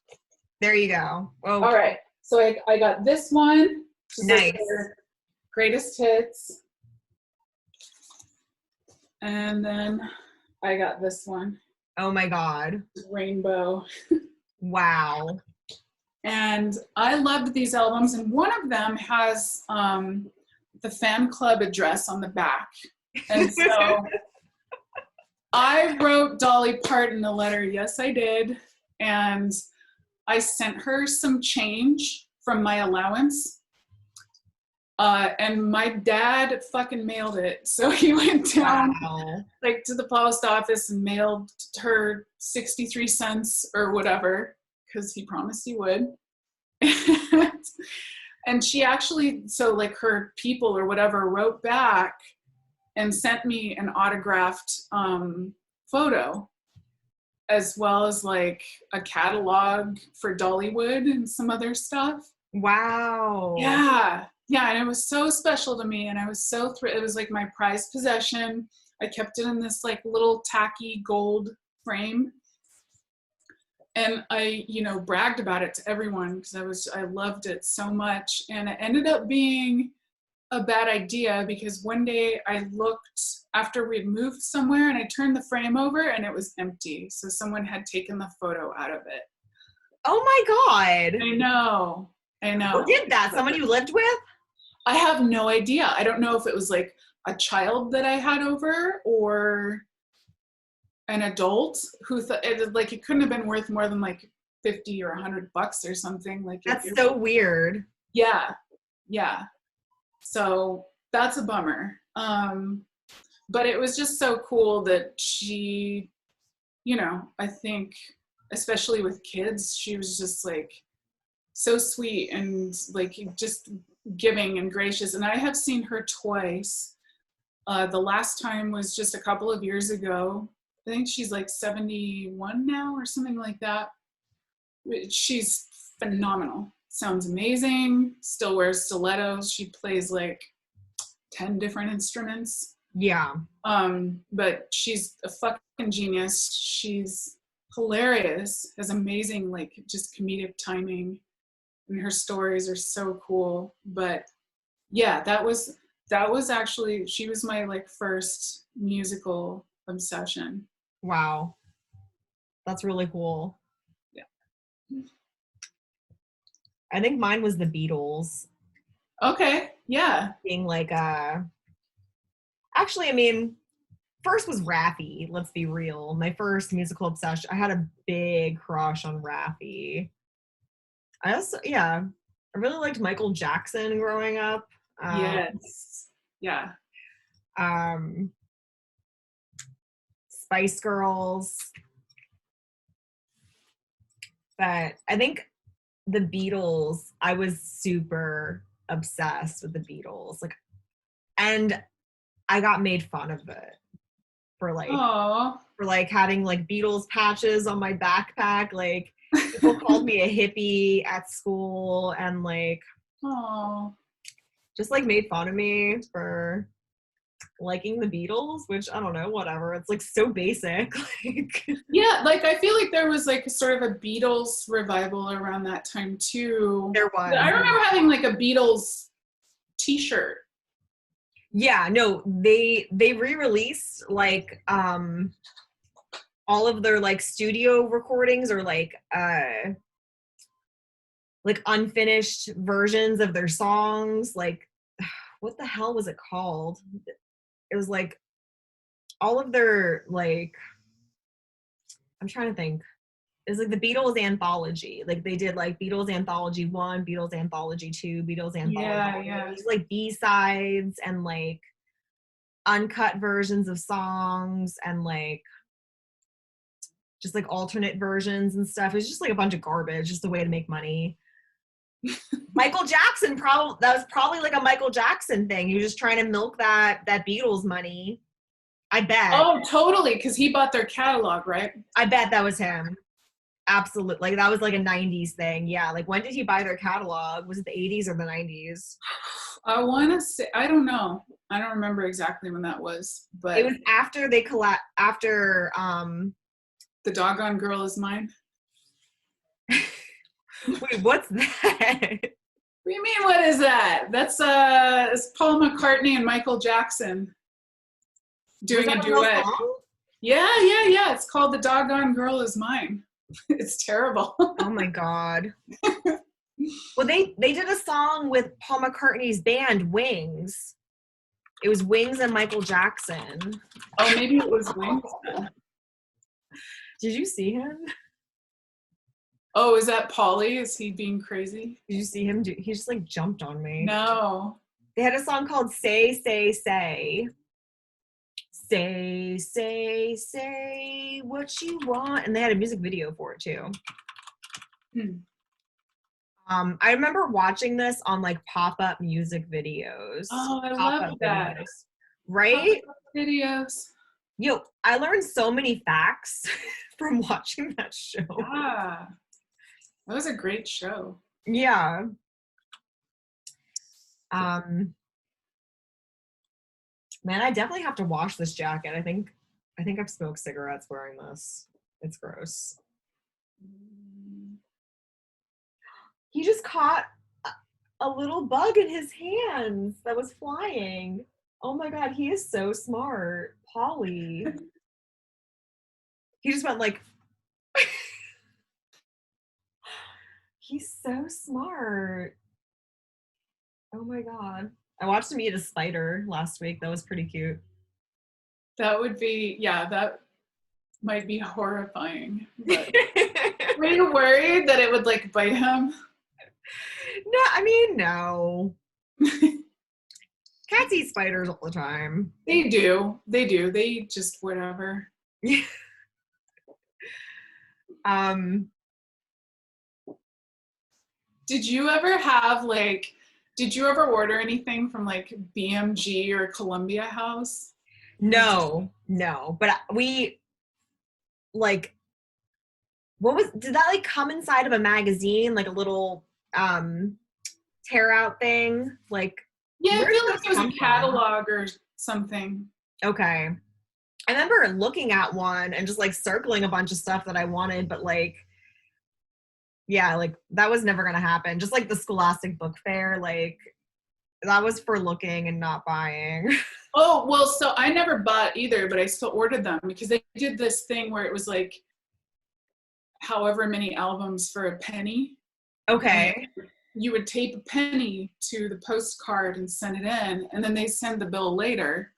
There you go. Oh. All right. So I got this one. Nice. Greatest hits. And then I got this one. Oh my God. Rainbow. Wow. And I loved these albums, and one of them has the fan club address on the back. And so I wrote Dolly Parton a letter. Yes, I did. And I sent her some change from my allowance. And my dad fucking mailed it. So he went down like to the post office and mailed her 63 cents or whatever, because he promised he would. And she actually, so like her people or whatever wrote back and sent me an autographed photo, as well as like a catalog for Dollywood and some other stuff. Wow. Yeah. Yeah. And it was so special to me. And I was so thrilled. It was like my prized possession. I kept it in this like little tacky gold frame. And I, bragged about it to everyone because I loved it so much. And it ended up being a bad idea because one day I looked after we had moved somewhere and I turned the frame over and it was empty. So someone had taken the photo out of it. Oh my God. I know. Who did that? Someone you lived with? I have no idea. I don't know if it was like a child that I had over or an adult who thought it couldn't have been worth more than like $50 or $100 or something. Like that's so weird. Yeah. So that's a bummer. But it was just so cool that she, I think, especially with kids, she was just like so sweet and like just giving and gracious. And I have seen her twice. The last time was just a couple of years ago. I think she's like 71 now or something like that. She's phenomenal. Sounds amazing. Still wears stilettos. She plays like 10 different instruments. Yeah. But she's a fucking genius. She's hilarious. Has amazing like just comedic timing. And her stories are so cool. But yeah, that was actually, she was my like first musical obsession. Wow. That's really cool. Yeah. I think mine was the Beatles. Okay. Yeah. Being like actually, I mean, first was Raffi, let's be real. My first musical obsession. I had a big crush on Raffi. I really liked Michael Jackson growing up. Yes. Yeah. Spice Girls. But I think the Beatles, I was super obsessed with the Beatles. Like, and I got made fun of it for having like Beatles patches on my backpack. Like, people called me a hippie at school and like just like made fun of me for liking the Beatles, which I don't know, whatever. It's like so basic. Yeah, like I feel like there was like sort of a Beatles revival around that time too. There was. I remember having like a Beatles t-shirt. Yeah, no, they re-released like all of their like studio recordings or like unfinished versions of their songs. Like, what the hell was it called? It was like all of their like, I'm trying to think. It was like the Beatles anthology. Like they did like Beatles Anthology 1, Beatles Anthology 2, Beatles Anthology. Yeah. It was like B-sides and like uncut versions of songs and like just like alternate versions and stuff. It was just like a bunch of garbage, just a way to make money. Michael Jackson that was probably like a Michael Jackson thing. He was just trying to milk that Beatles money. I bet. Oh, totally, because he bought their catalog, right? I bet that was him. Absolutely. Like that was like a 90s thing. Yeah. Like when did he buy their catalog? Was it the 80s or the 90s? I want to say, I don't know. I don't remember exactly when that was, but It was after they after The Doggone Girl Is Mine. wait, what's that? What do you mean, what is that? That's it's Paul McCartney and Michael Jackson doing a duet. Yeah. It's called The Doggone Girl Is Mine. It's terrible. Oh my God. Well, they did a song with Paul McCartney's band Wings. It was Wings and Michael Jackson. Oh, maybe it was Wings. Did you see him? Oh, is that Paulie? Is he being crazy? Did you see him he just like jumped on me. No. They had a song called Say, Say, Say. Say, say, say what you want. And they had a music video for it too. I remember watching this on like pop-up music videos. Oh, I love that. Videos. Right? Pop-up videos. Yo, I learned so many facts from watching that show. Yeah. That was a great show. Yeah. Man, I definitely have to wash this jacket. I think I've smoked cigarettes wearing this. It's gross. He just caught a little bug in his hands that was flying. Oh my God, he is so smart. Polly. He just went like, he's so smart. Oh my God. I watched him eat a spider last week. That was pretty cute. That would be, yeah, that might be horrifying. But were you worried that it would like bite him? No, I mean, no. Cats eat spiders all the time. They do. They eat just whatever. Did you ever order anything from like BMG or Columbia House? No. But we like, did that like come inside of a magazine, like a little tear out thing? Like, yeah, I feel like it was a catalog or something. Okay. I remember looking at one and just like circling a bunch of stuff that I wanted, but like, yeah, like that was never gonna happen. Just like the Scholastic Book Fair, like that was for looking and not buying. Oh, well, so I never bought either, but I still ordered them because they did this thing where it was like however many albums for a penny. Okay. You would tape a penny to the postcard and send it in, and then they send the bill later.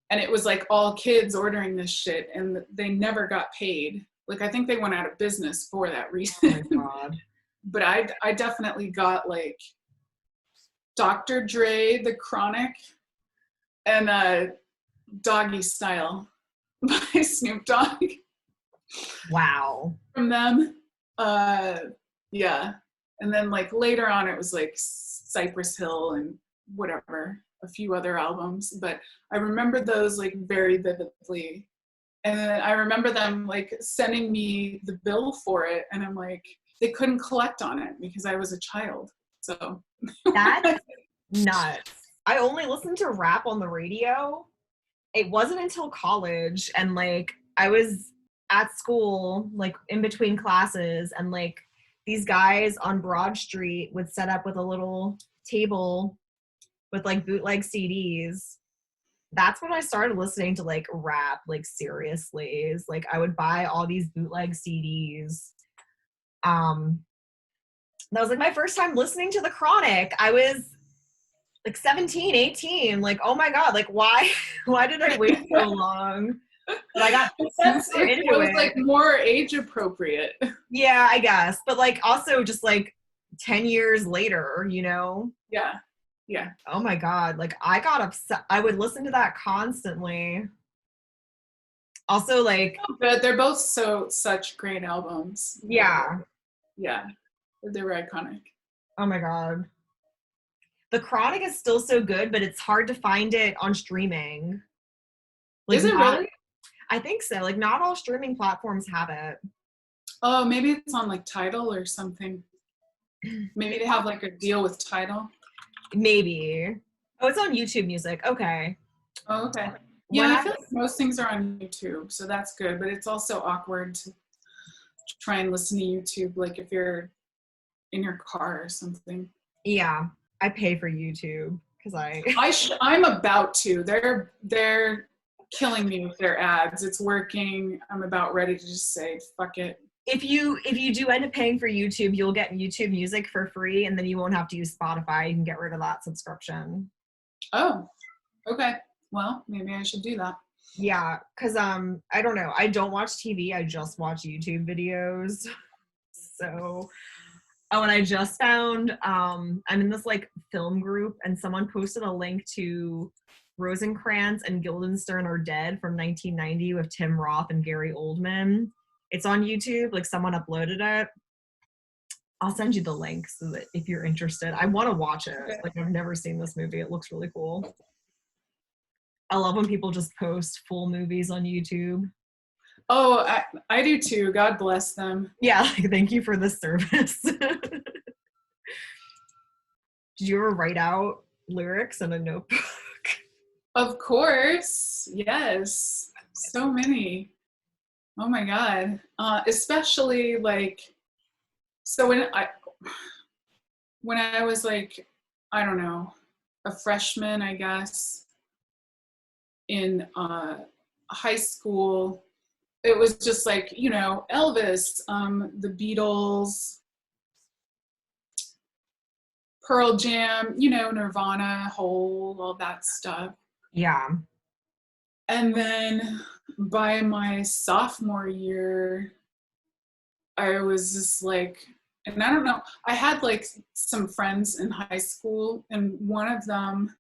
And it was like all kids ordering this shit, and they never got paid. Like, I think they went out of business for that reason. Oh my God. But I definitely got like Dr. Dre, The Chronic, and Doggy Style by Snoop Dogg. Wow. From them. Yeah. And then like later on it was like Cypress Hill and whatever, a few other albums. But I remember those like very vividly. And then I remember them like sending me the bill for it, and I'm like, they couldn't collect on it because I was a child. So that's nuts. I only listened to rap on the radio. It wasn't until college, and like I was at school, like in between classes, and like these guys on Broad Street would set up with a little table with like bootleg CDs. That's when I started listening to like rap, like seriously. Is like I would buy all these bootleg CDs. That was like my first time listening to The Chronic. I was like 17, 18. Like, oh my God, like why did I wait so long? But I got super into it. Was like more age appropriate. Yeah, I guess. But like also just like 10 years later, you know? Yeah. Yeah. Oh my God. Like I got upset. I would listen to that constantly. Also like but they're both such great albums. Yeah. Yeah. They were iconic. Oh my God. The Chronic is still so good, but it's hard to find it on streaming. Like, Is it really? I think so. Like, not all streaming platforms have it. Oh, maybe it's on like Tidal or something. Maybe they have like a deal with Tidal. Maybe. Oh, it's on YouTube Music. Okay. Oh, okay. Yeah, I feel like most things are on YouTube, so that's good. But it's also awkward to try and listen to YouTube, like if you're in your car or something. Yeah, I pay for YouTube because I'm about to. They're killing me with their ads. It's working. I'm about ready to just say fuck it. If you do end up paying for YouTube, you'll get YouTube Music for free, and then you won't have to use Spotify. You can get rid of that subscription. Oh, okay. Well, maybe I should do that. Yeah, because I don't know. I don't watch TV. I just watch YouTube videos. So, oh, and I just found I'm in this like film group, and someone posted a link to Rosencrantz and Guildenstern Are Dead from 1990 with Tim Roth and Gary Oldman. It's on YouTube. Like, someone uploaded it. I'll send you the link so that if you're interested. I want to watch it. Okay. Like, I've never seen this movie. It looks really cool. I love when people just post full movies on YouTube. Oh, I do too. God bless them. Yeah, like, thank you for this service. Did you ever write out lyrics in a notebook? Of course. Yes. So many. Oh my God. Especially like, so when I was like, I don't know, a freshman, I guess, in high school, it was just like, you know, Elvis, the Beatles, Pearl Jam, you know, Nirvana, Hole, all that stuff. Yeah. And then by my sophomore year, I was just like, and I don't know, I had like some friends in high school, and one of them,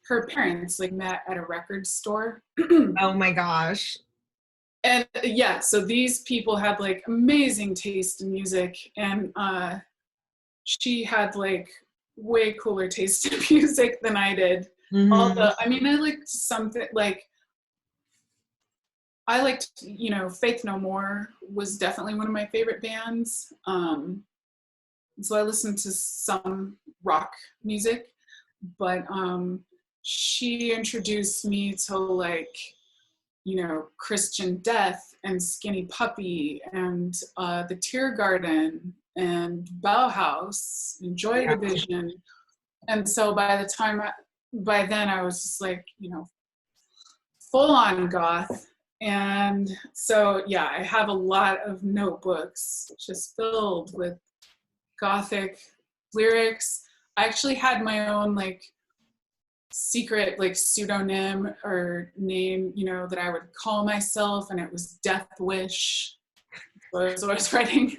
her parents like met at a record store. Oh my gosh. And yeah, so these people had like amazing taste in music, and she had like way cooler taste in music than I did. Mm-hmm. Although, I mean, I liked something like, I liked, you know, Faith No More was definitely one of my favorite bands. So I listened to some rock music, but she introduced me to like, you know, Christian Death and Skinny Puppy and the Tear Garden and Bauhaus and Joy Division. And so by then I was just like, you know, full on goth. And so, yeah, I have a lot of notebooks just filled with gothic lyrics. I actually had my own like secret like pseudonym or name, you know, that I would call myself, and it was Death Wish. So I was always writing.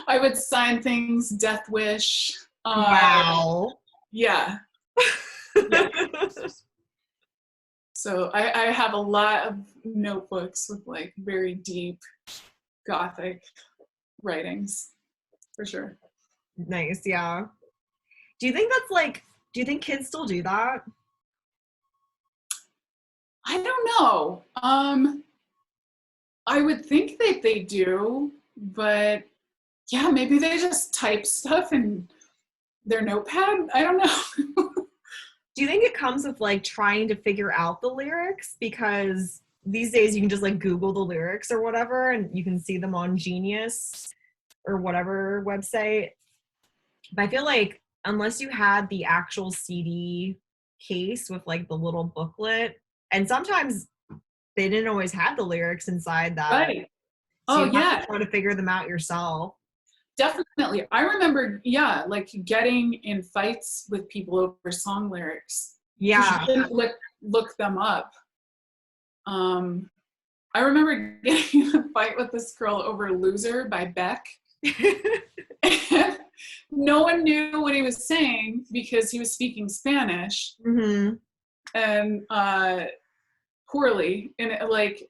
I would sign things Death Wish. Wow. Yeah. Yeah. So I have a lot of notebooks with like very deep gothic writings, for sure. Nice, yeah. Do you think that's like, do you think kids still do that? I don't know. I would think that they do, but yeah, maybe they just type stuff in their notepad. I don't know. Do you think it comes with like trying to figure out the lyrics? Because these days you can just like Google the lyrics or whatever, and you can see them on Genius or whatever website. But I feel like unless you had the actual CD case with like the little booklet, and sometimes they didn't always have the lyrics inside that. Right. So you have to try to figure them out yourself. Definitely. I remember, yeah, like getting in fights with people over song lyrics. Yeah. You couldn't look them up. I remember getting in a fight with this girl over Loser by Beck. No one knew what he was saying because he was speaking Spanish. Mm-hmm. And poorly. And it, like,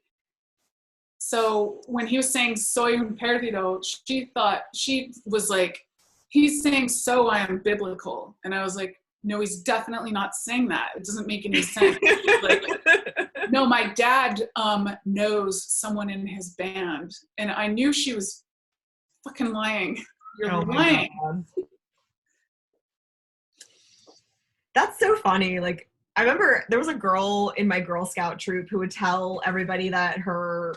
so when he was saying soy un perdido, she was like, he's saying so I am biblical. And I was like, no, he's definitely not saying that. It doesn't make any sense. Like, No, my dad knows someone in his band, and I knew she was fucking lying. You're Oh my lying. God. That's so funny. Like, I remember there was a girl in my Girl Scout troop who would tell everybody that her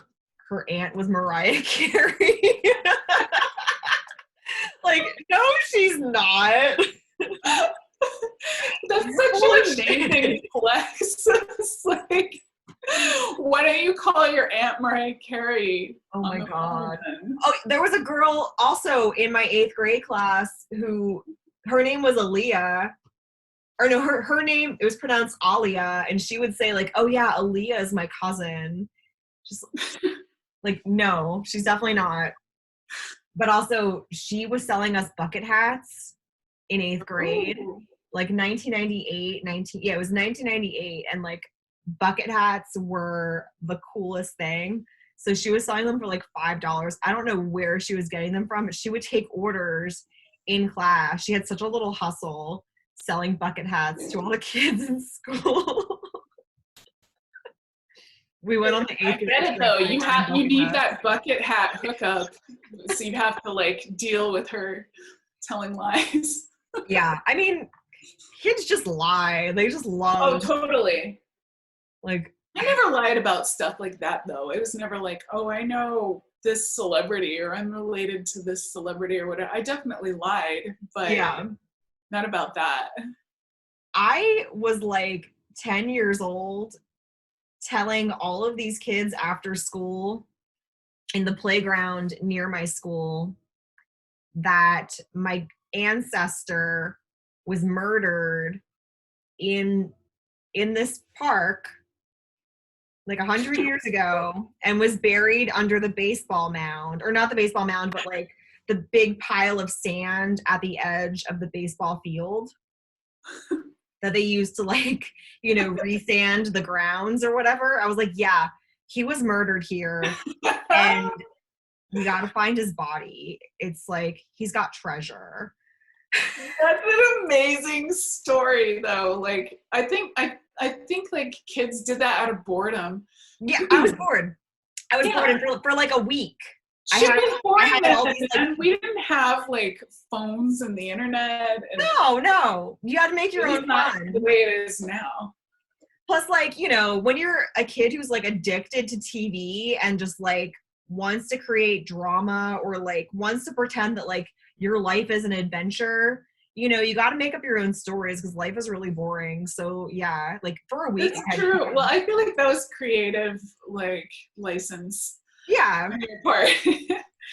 aunt was Mariah Carey. Like, no, she's not. That's such a naming flex. It's like, why don't you call your Aunt Mariah Carey? Oh my God. Oh, there was a girl also in my 8th grade class who, her name was Aaliyah. Or no, her name, it was pronounced Alia, and she would say like, oh yeah, Aaliyah is my cousin. Just like, no, she's definitely not. But also, she was selling us bucket hats in 8th grade. Ooh. Like 1998, it was 1998, and like bucket hats were the coolest thing. So she was selling them for like $5. I don't know where she was getting them from, but she would take orders in class. She had such a little hustle selling bucket hats to all the kids in school. We went on the 8th grade. I get it though. You need that bucket hat hookup, so you'd have to like deal with her telling lies. Yeah, I mean, kids just lie. They just love. Oh, totally. Like, I never lied about stuff like that though. It was never like, oh, I know this celebrity or I'm related to this celebrity or whatever. I definitely lied, but yeah, not about that. I was like 10 years old telling all of these kids after school in the playground near my school that my ancestor was murdered in this park like 100 years ago and was buried under the baseball mound, or not the baseball mound, but like the big pile of sand at the edge of the baseball field that they used to like, you know, resand the grounds or whatever. I was like, yeah, he was murdered here and we got to find his body. It's like, he's got treasure. That's an amazing story though. Like, I think like kids did that out of boredom. Yeah, I was bored. Bored for like a week. I had all these, like, we didn't have like phones and the internet. And no, you got to make your own fun. The way it is now. Plus, like, you know, when you're a kid who's like addicted to TV and just like wants to create drama or like wants to pretend that like your life is an adventure, you know, you got to make up your own stories because life is really boring. So yeah, like for a week. That's true. Well, I feel like that was creative, like, license. Yeah. On your part.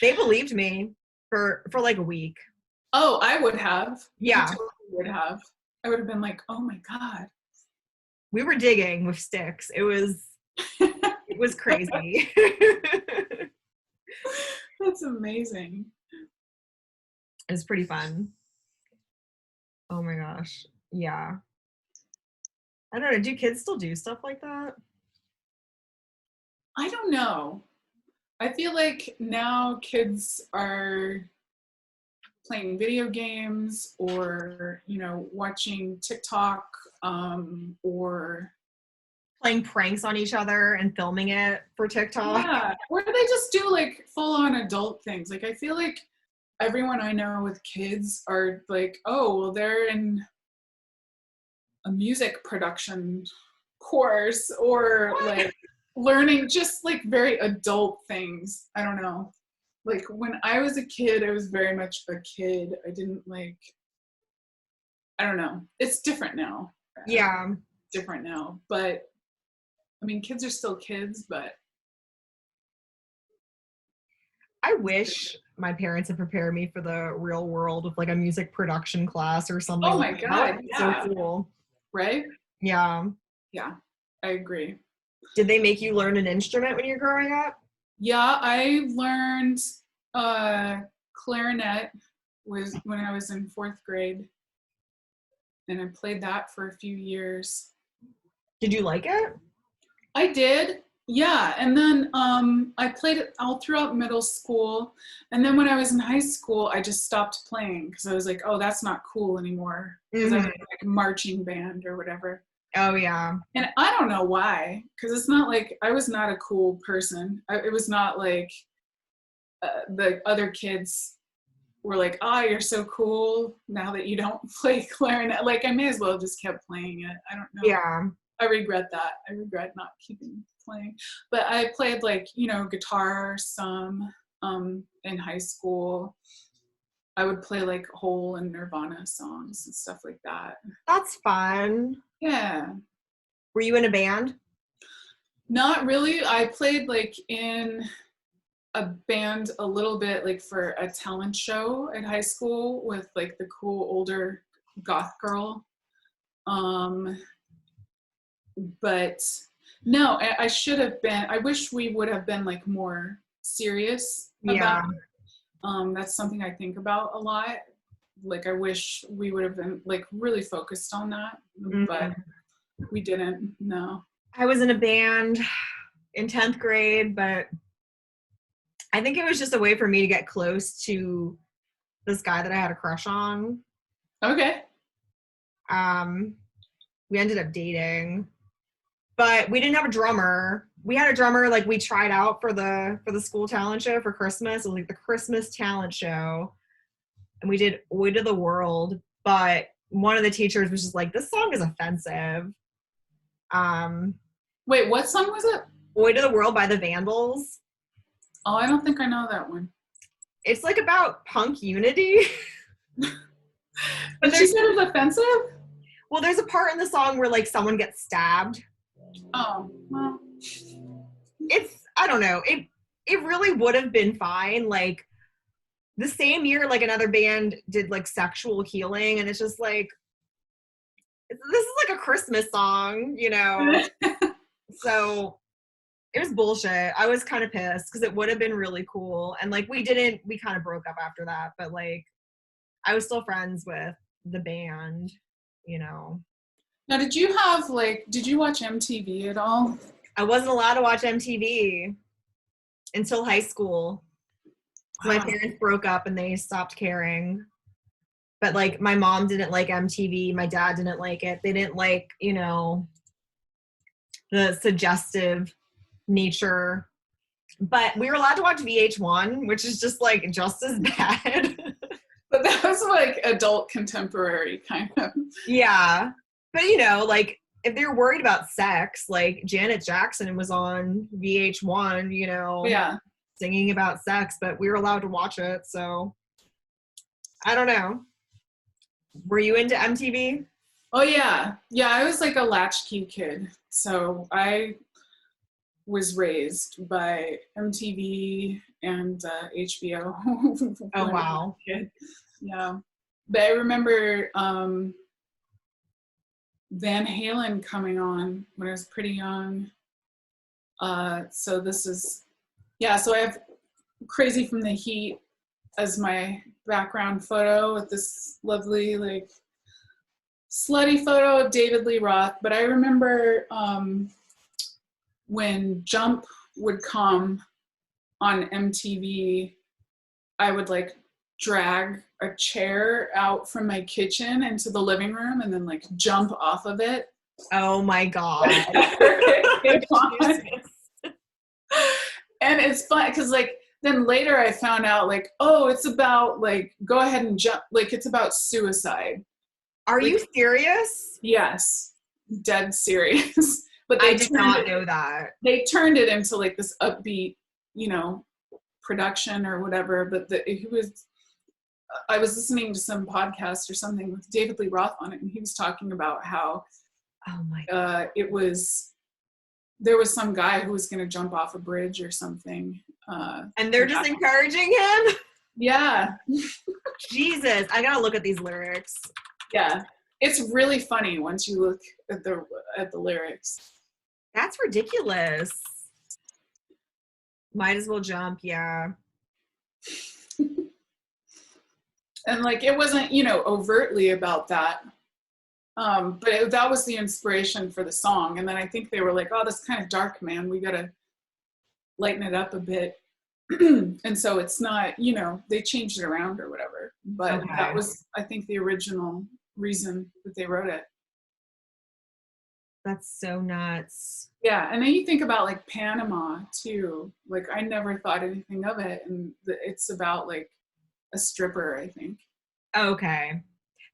They believed me for like a week. Oh, I would have. Yeah. I totally would have. I would have been like, oh my God. We were digging with sticks. It was crazy. That's amazing. It was pretty fun. Oh my gosh. Yeah. I don't know. Do kids still do stuff like that? I don't know. I feel like now kids are playing video games or, you know, watching TikTok or playing pranks on each other and filming it for TikTok. Yeah, or they just do like full-on adult things. Like, I feel like everyone I know with kids are like, oh, well, they're in a music production course or like learning just like very adult things. I don't know. Like, when I was a kid, I was very much a kid. I didn't like, I don't know. It's different now. Yeah. Different now. But, I mean, kids are still kids, but. I wish my parents had prepared me for the real world with like a music production class or something. Oh my God. Yeah. So cool. Right? Yeah. Yeah, I agree. Did they make you learn an instrument when you were growing up? Yeah, I learned clarinet was when I was in 4th grade, and I played that for a few years. Did you like it? I did, yeah. And then I played it all throughout middle school, and then when I was in high school, I just stopped playing because I was like, oh, that's not cool anymore. Because I was in like a marching band or whatever. Oh yeah. And I don't know why, because it's not like I was not a cool person. It was not like the other kids were like, "Oh, you're so cool now that you don't play clarinet." Like I may as well have just kept playing it. I don't know. Yeah. I regret that. I regret not keeping playing. But I played like, guitar some in high school. I would play like Hole and Nirvana songs and stuff like that. That's fun. Yeah. Were you in a band? Not really. I played like in a band a little bit like for a talent show at high school with like the cool older goth girl. But no, I should have been. I wish we would have been like more serious about it. That's something I think about a lot. Like I wish we would have been like really focused on that, but we didn't. No. I was in a band in 10th grade, but I think it was just a way for me to get close to this guy that I had a crush on. Okay. We ended up dating, but we didn't have a drummer. We had a drummer, like we tried out for the school talent show for Christmas. It was like the Christmas talent show. And we did Oi to the World, but one of the teachers was just like, this song is offensive. Wait, what song was it? Oi to the World by the Vandals. Oh, I don't think I know that one. It's like about punk unity. But she said it was offensive? Well, there's a part in the song where like someone gets stabbed. Oh, well. I don't know. It really would have been fine. Like the same year, like another band did like Sexual Healing, and it's just like, this is like a Christmas song, So it was bullshit. I was kind of pissed because it would have been really cool. And like we kind of broke up after that, but like I was still friends with the band, Now, did you watch MTV at all? I wasn't allowed to watch MTV until high school. Wow. My parents broke up and they stopped caring. But like my mom didn't like MTV. My dad didn't like it. They didn't like, the suggestive nature. But we were allowed to watch VH1, which is just like just as bad. But that was like adult contemporary kind of. Yeah. But like if they're worried about sex, like Janet Jackson was on VH1, yeah, singing about sex, but we were allowed to watch it. So I don't know. Were you into MTV? Oh yeah. Yeah, I was like a latchkey kid. So I was raised by MTV and HBO. Oh wow. Yeah. But I remember Van Halen coming on when I was pretty young. So this is, so I have Crazy from the Heat as my background photo with this lovely, like, slutty photo of David Lee Roth. But I remember when Jump would come on MTV, I would, like, drag a chair out from my kitchen into the living room and then like jump off of it. Oh my God. And it's fun because like then later I found out like, oh, it's about like go ahead and jump, like it's about suicide. Are you serious? Yes, dead serious. But I did not know that. They turned it into like this upbeat, production or whatever. But I was listening to some podcast or something with David Lee Roth on it, and he was talking about how there was some guy who was going to jump off a bridge or something. And they're just encouraging him? Yeah. Jesus, I got to look at these lyrics. Yeah. It's really funny once you look at the lyrics. That's ridiculous. Might as well jump, yeah. And like it wasn't, overtly about that. But that was the inspiration for the song. And then I think they were like, oh, that's kind of dark, man. We got to lighten it up a bit. And so it's not, they changed it around or whatever. But that was, I think, the original reason that they wrote it. That's so nuts. Yeah, and then you think about like Panama too. Like I never thought anything of it, and it's about like a stripper, I think. Okay.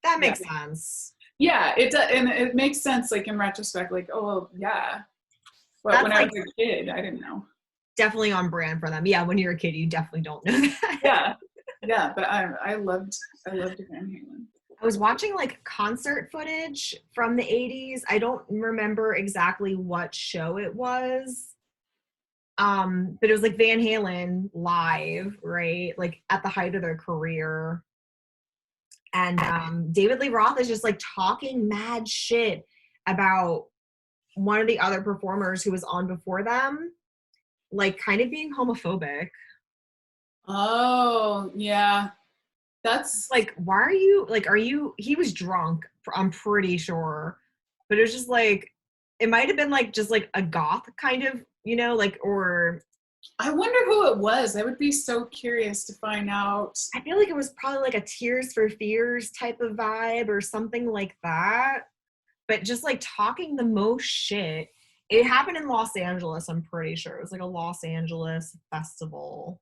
That Yeah, makes sense. yeah, it does, and it makes sense. Like in retrospect, like oh well, yeah. But That's when I like was a kid, I didn't know. definitely on brand for them. Yeah, when you're a kid, you definitely don't know that. Yeah, yeah. But I loved Van Halen. I was watching like concert footage from the 80s. I don't remember exactly what show it was. But it was like Van Halen live, right? Like at the height of their career. And David Lee Roth is just like talking mad shit about one of the other performers who was on before them, like kind of being homophobic. Oh yeah, that's Like, why are you like, are you, he was drunk, I'm pretty sure. But it was just like, it might have been like just like a goth kind of, like, or I wonder who it was. I would be so curious to find out. I feel like it was probably like a Tears for Fears type of vibe or something like that. But just like talking the most shit. It happened in Los Angeles, I'm pretty sure. It was like a Los Angeles festival.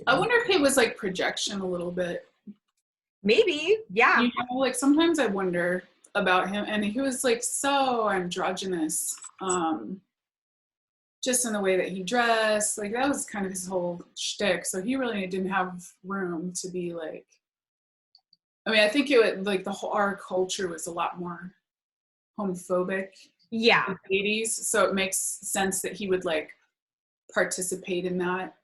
I wonder if it was like projection a little bit. Maybe, yeah. Like sometimes I wonder about him, and he was like so androgynous, just in the way that he dressed. Like that was kind of his whole shtick. So he really didn't have room to be like. I mean, I think it would, like our culture was a lot more homophobic. Yeah. In the 80s, so it makes sense that he would like participate in that.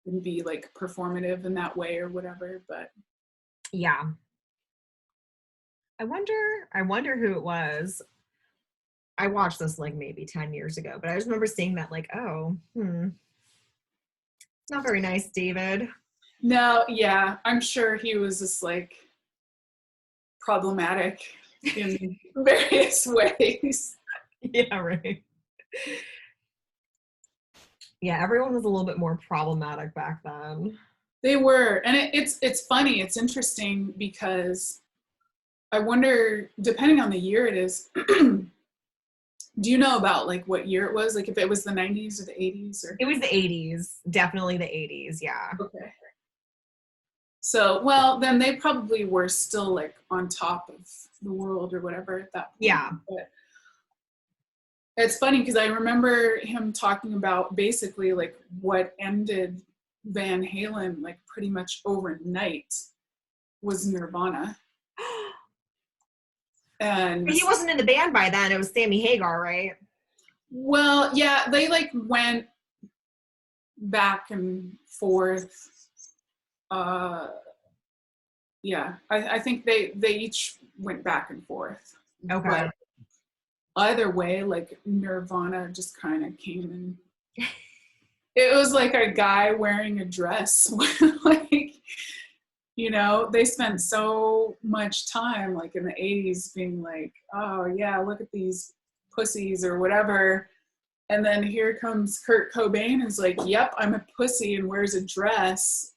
And be like performative in that way or whatever, but yeah. I wonder who it was. I watched this like maybe 10 years ago, but I just remember seeing that like, oh, not very nice, David. no, yeah, I'm sure he was just like problematic in various ways. Yeah, right. Yeah, everyone was a little bit more problematic back then. They were, and it's funny, it's interesting because I wonder, depending on the year it is, do you know about like what year it was? Like if it was the 90s or the 80s or? It was the 80s, definitely the 80s, yeah. Okay. So, well, then they probably were still like on top of the world or whatever at that point. Yeah. But it's funny because I remember him talking about basically like what ended Van Halen like pretty much overnight was Nirvana. And But he wasn't in the band by then. It was Sammy Hagar, right? Well, yeah, they like went back and forth. Yeah, I think they each went back and forth. Okay. But either way, like Nirvana just kind of came in. It was like a guy wearing a dress. Like, they spent so much time like in the 80s being like, oh yeah, look at these pussies or whatever. And then here comes Kurt Cobain and is like, yep, I'm a pussy and wears a dress.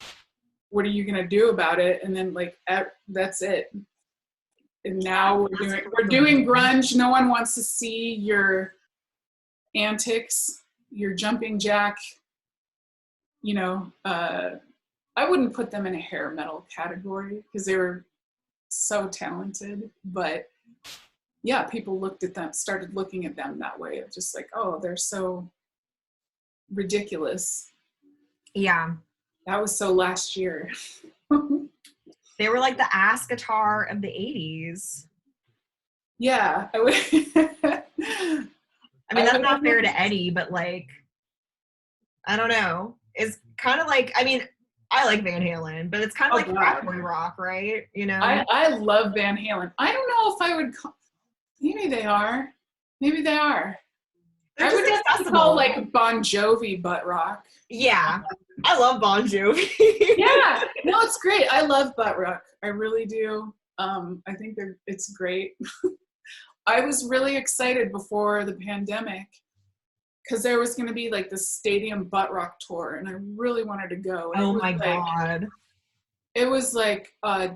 What are you gonna do about it? And then like that's it. And now we're doing grunge. No one wants to see your antics, your jumping jack. I wouldn't put them in a hair metal category because they were so talented. But yeah, people started looking at them that way of just like, oh, they're so ridiculous. Yeah. That was so last year. They were like the ass guitar of the 80s. Yeah. I mean, that's not fair to Eddie, but like, I don't know. It's kind of like, I mean, I like Van Halen, but it's kind of like frat boy rock, right? I love Van Halen. I don't know if I would maybe they are. Maybe they are. They're I would just call like Bon Jovi butt rock. Yeah. I love Bon Jovi. Yeah. No, it's great. I love butt rock. I really do. I think it's great. I was really excited before the pandemic because there was going to be like the stadium butt rock tour and I really wanted to go. And oh my God. It was like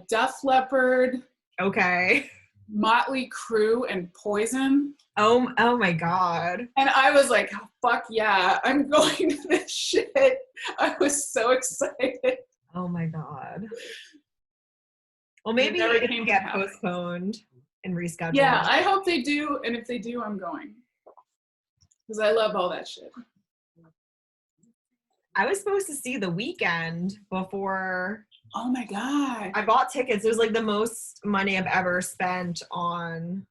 Def Leppard. Okay. Motley Crue and Poison. Oh my God. And I was like, oh, fuck yeah, I'm going to this shit. I was so excited. Oh my God. Well, maybe never it came can to get happen. postponed and rescheduled. Yeah, I hope they do. And if they do, I'm going. Because I love all that shit. I was supposed to see The Weeknd before. Oh my God. I bought tickets. It was like the most money I've ever spent on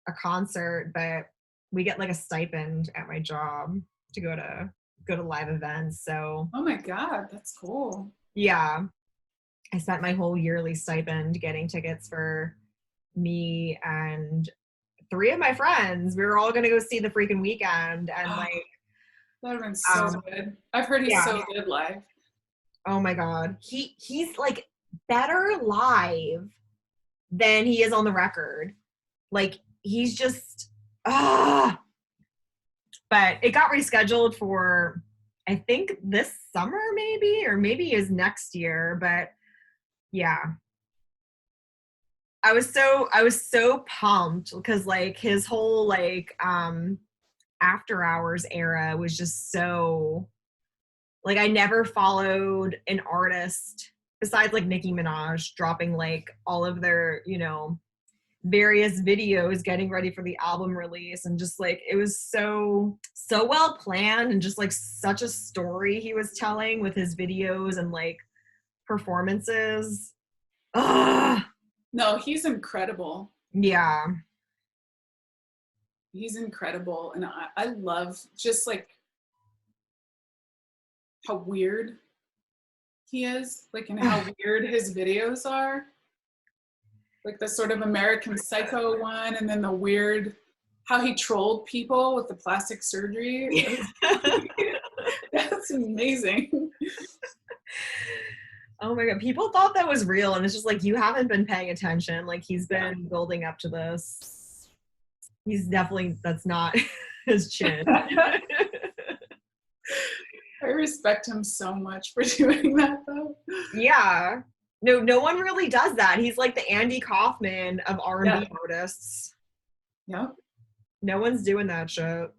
a concert, but we get like a stipend at my job to go to live events. So Oh my God, that's cool. yeah, I spent my whole yearly stipend getting tickets for me and 3 of my friends. We were all gonna go see The freaking Weeknd, and like that would have been so good. I've heard he's so good live. Oh my God, he's like better live than he is on the record. Like he's just but it got rescheduled for I think this summer maybe, or maybe is next year, but yeah. I was so pumped because like his whole like After Hours era was just so like I never followed an artist besides like Nicki Minaj dropping like all of their, you know, various videos getting ready for the album release, and just like it was so well planned and just like such a story he was telling with his videos and like performances. No, he's incredible. Yeah. He's incredible. And I love just like how weird he is, like, and how weird his videos are. Like the sort of American Psycho one, and then the weird, how he trolled people with the plastic surgery. That's amazing. Oh my God. People thought that was real, and it's just like, you haven't been paying attention. Like he's been building up to this. He's definitely, that's not his chin. I respect him so much for doing that though. Yeah. No one really does that. He's like the Andy Kaufman of R&B artists. Yep. No one's doing that shit.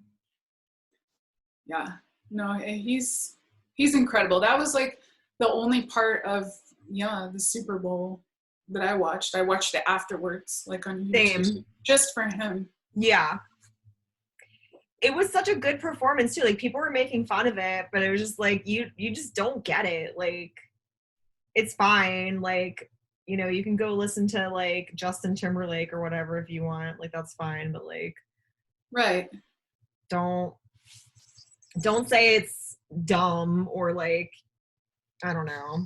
Yeah. No, he's incredible. That was like the only part of the Super Bowl that I watched. I watched it afterwards, like on YouTube. Same. Just for him. Yeah. It was such a good performance too. Like people were making fun of it, but it was just like you just don't get it. Like it's fine. Like, you know, you can go listen to like Justin Timberlake or whatever if you want. Like that's fine, but like right. Don't say it's dumb or like I don't know.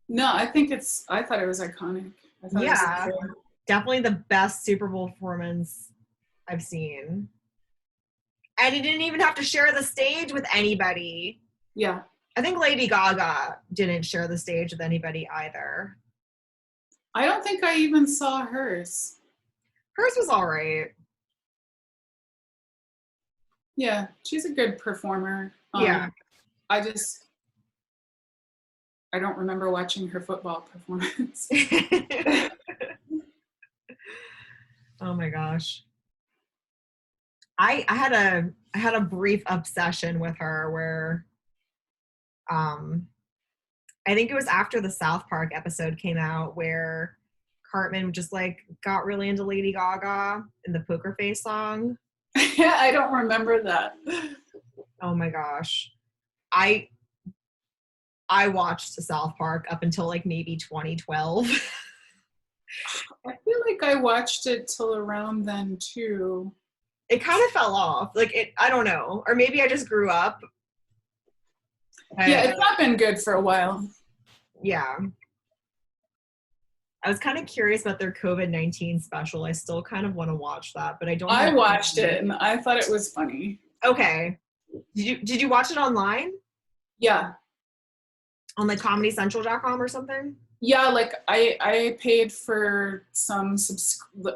No, I thought it was iconic. I thought it was definitely the best Super Bowl performance I've seen. And he didn't even have to share the stage with anybody. Yeah. I think Lady Gaga didn't share the stage with anybody either. I don't think I even saw hers. Hers was all right. Yeah, she's a good performer. Yeah. I don't remember watching her football performance. Oh my gosh. I had a brief obsession with her where I think it was after the South Park episode came out where Cartman just like got really into Lady Gaga in the Poker Face song. Yeah, I don't remember that. Oh my gosh. I watched South Park up until like maybe 2012. I feel like I watched it till around then too. It kind of fell off. Like I don't know. Or maybe I just grew up. Yeah, it's not been good for a while. Yeah. I was kind of curious about their COVID-19 special. I still kind of want to watch that, but I don't. I watched it and I thought it was funny. Okay. Did you watch it online? Yeah. On like ComedyCentral.com or something? Yeah, like I paid for some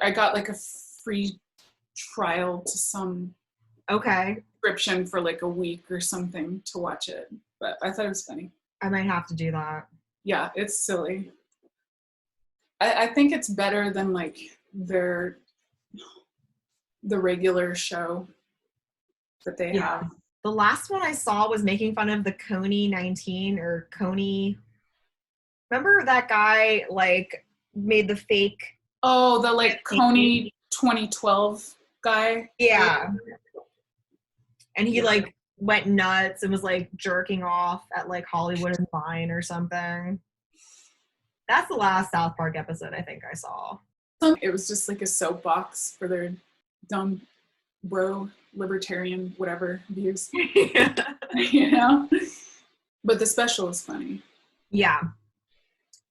I got like a free trial to some subscription for like a week or something to watch it. But I thought it was funny. I might have to do that. Yeah, it's silly. I think it's better than like the regular show that they have. The last one I saw was making fun of the Coney 19 or Coney. Remember that guy like made the fake? Oh, the like Coney 2012 guy. Yeah. And he like went nuts and was like jerking off at like Hollywood and Vine or something. That's the last South Park episode I think I saw. It was just like a soapbox for their dumb bro libertarian whatever views. Yeah. You know? But the special is funny. Yeah.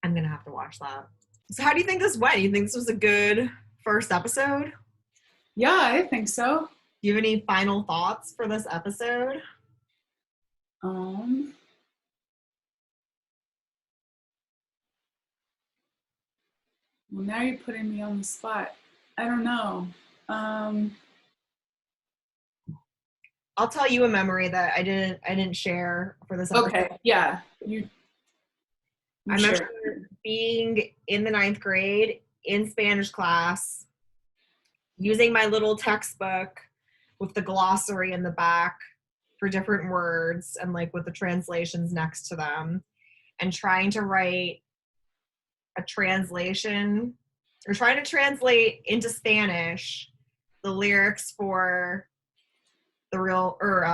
I'm gonna have to watch that. So how do you think this went? You think this was a good first episode? Yeah, I think so. Do you have any final thoughts for this episode? Well, now you're putting me on the spot. I don't know. I'll tell you a memory that I didn't share for this episode. Okay, yeah. I remember being in the 9th grade in Spanish class, using my little textbook with the glossary in the back for different words and like with the translations next to them, and trying to write a translation or trying to translate into Spanish the lyrics for the real or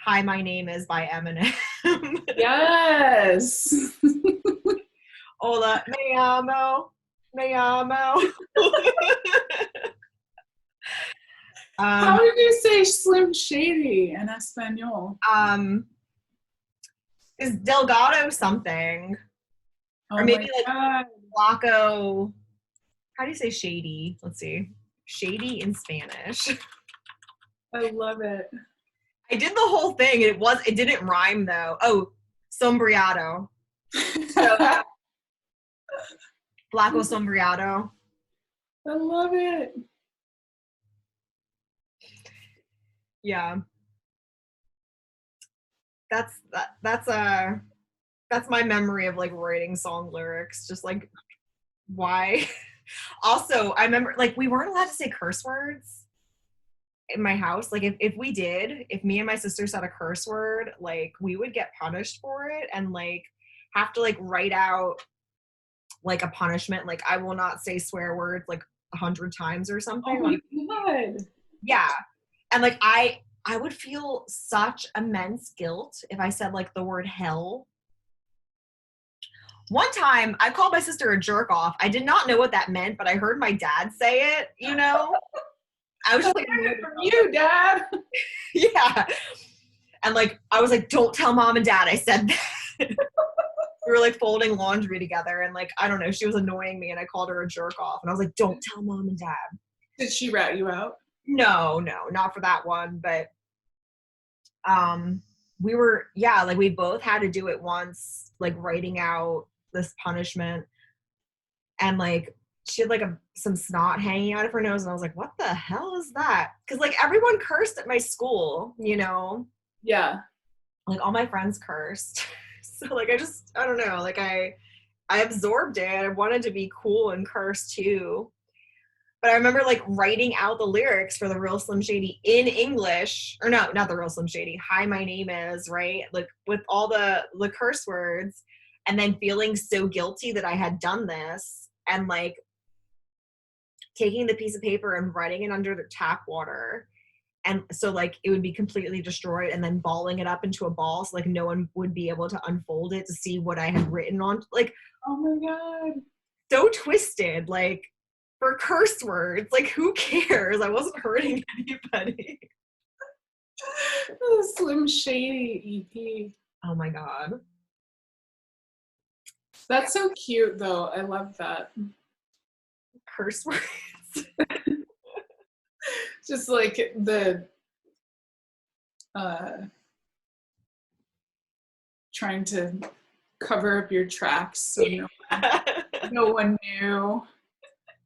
Hi, My Name Is by Eminem. Yes. Hola, me amo. How did you say Slim Shady in Espanol? Is Delgado something? Oh or maybe like God. Blanco. How do you say shady? Let's see. Shady in Spanish. I love it. I did the whole thing. It didn't rhyme though. Oh, sombreado. So, Blanco sombreado. I love it. Yeah. That's my memory of like writing song lyrics. Just like why. Also, I remember like we weren't allowed to say curse words in my house. Like if me and my sister said a curse word, like we would get punished for it and like have to like write out like a punishment, like I will not say swear words like 100 times or something. Oh my God. Yeah. And like I would feel such immense guilt if I said like the word hell. One time I called my sister a jerk off. I did not know what that meant, but I heard my dad say it, you know? I was just like, from you, Dad. yeah. And like, I was like, don't tell mom and dad I said that. We were like folding laundry together and like, I don't know, she was annoying me and I called her a jerk off. And I was like, don't tell mom and dad. Did she rat you out? No, not for that one. But we were, yeah, like we both had to do it once, like writing out this punishment. And like, she had like some snot hanging out of her nose. And I was like, what the hell is that? Because like everyone cursed at my school, you know? Yeah. Like all my friends cursed. So like, I don't know. Like I absorbed it. I wanted to be cool and curse too. But I remember like writing out the lyrics for the Real Slim Shady in English, or no, not the Real Slim Shady. Hi, my name is, right? Like with all the curse words, and then feeling so guilty that I had done this, and like taking the piece of paper and writing it under the tap water. And so like it would be completely destroyed, and then balling it up into a ball so like no one would be able to unfold it to see what I had written on. Like, oh my God. So twisted, like for curse words. Like who cares? I wasn't hurting anybody. The Slim Shady EP. Oh my God. That's so cute though. I love that. Curse words. Just like the trying to cover up your tracks so no one knew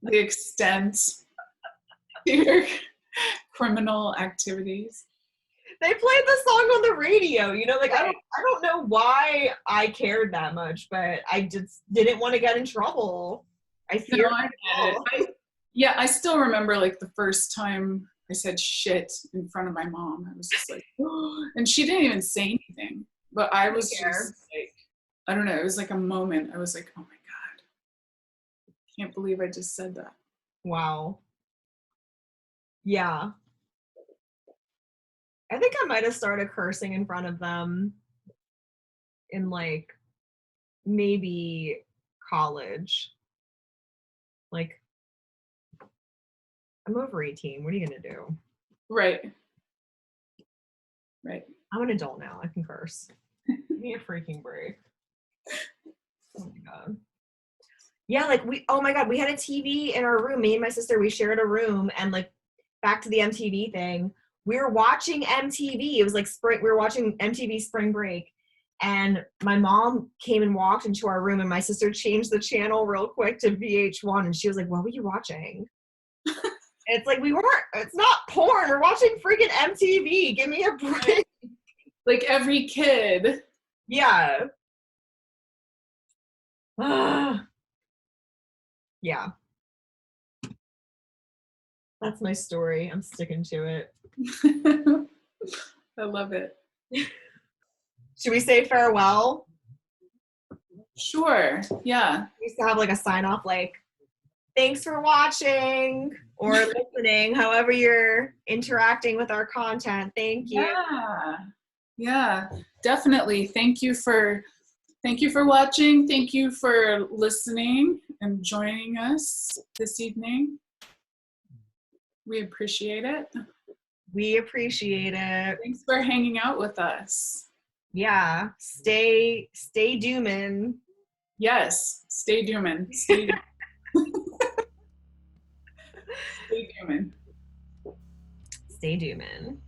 the extent of your criminal activities. They played the song on the radio, you know, like I don't know why I cared that much, but I just didn't want to get in trouble. I feared I get it. Yeah, I still remember like the first time I said shit in front of my mom. I was just like, oh, and she didn't even say anything, but I was just like, I don't know. It was like a moment. I was like, oh my God, can't believe I just said that. Wow. Yeah. I think I might have started cursing in front of them in like maybe college. Like, I'm over 18. What are you gonna do? Right. Right. I'm an adult now. I can curse. Give me a freaking break. Oh my God. Yeah, like oh my God, we had a TV in our room. Me and my sister, we shared a room, and like back to the MTV thing. We were watching MTV. It was like spring. We were watching MTV Spring Break, and my mom came and walked into our room, and my sister changed the channel real quick to VH1, and she was like, "What were you watching?" It's like we weren't. It's not porn. We're watching freaking MTV. Give me a break. Like every kid. Yeah. Yeah. That's my story. I'm sticking to it. I love it. Should we say farewell? Sure. Yeah. We used to have like a sign off like, thanks for watching or listening, however you're interacting with our content. Thank you. Yeah. Yeah, definitely. Thank you for watching. Thank you for listening and joining us this evening. We appreciate it. We appreciate it. Thanks for hanging out with us. Yeah. Stay doomin'. Yes. Stay doomin'. Stay doomin'. Stay doomin'.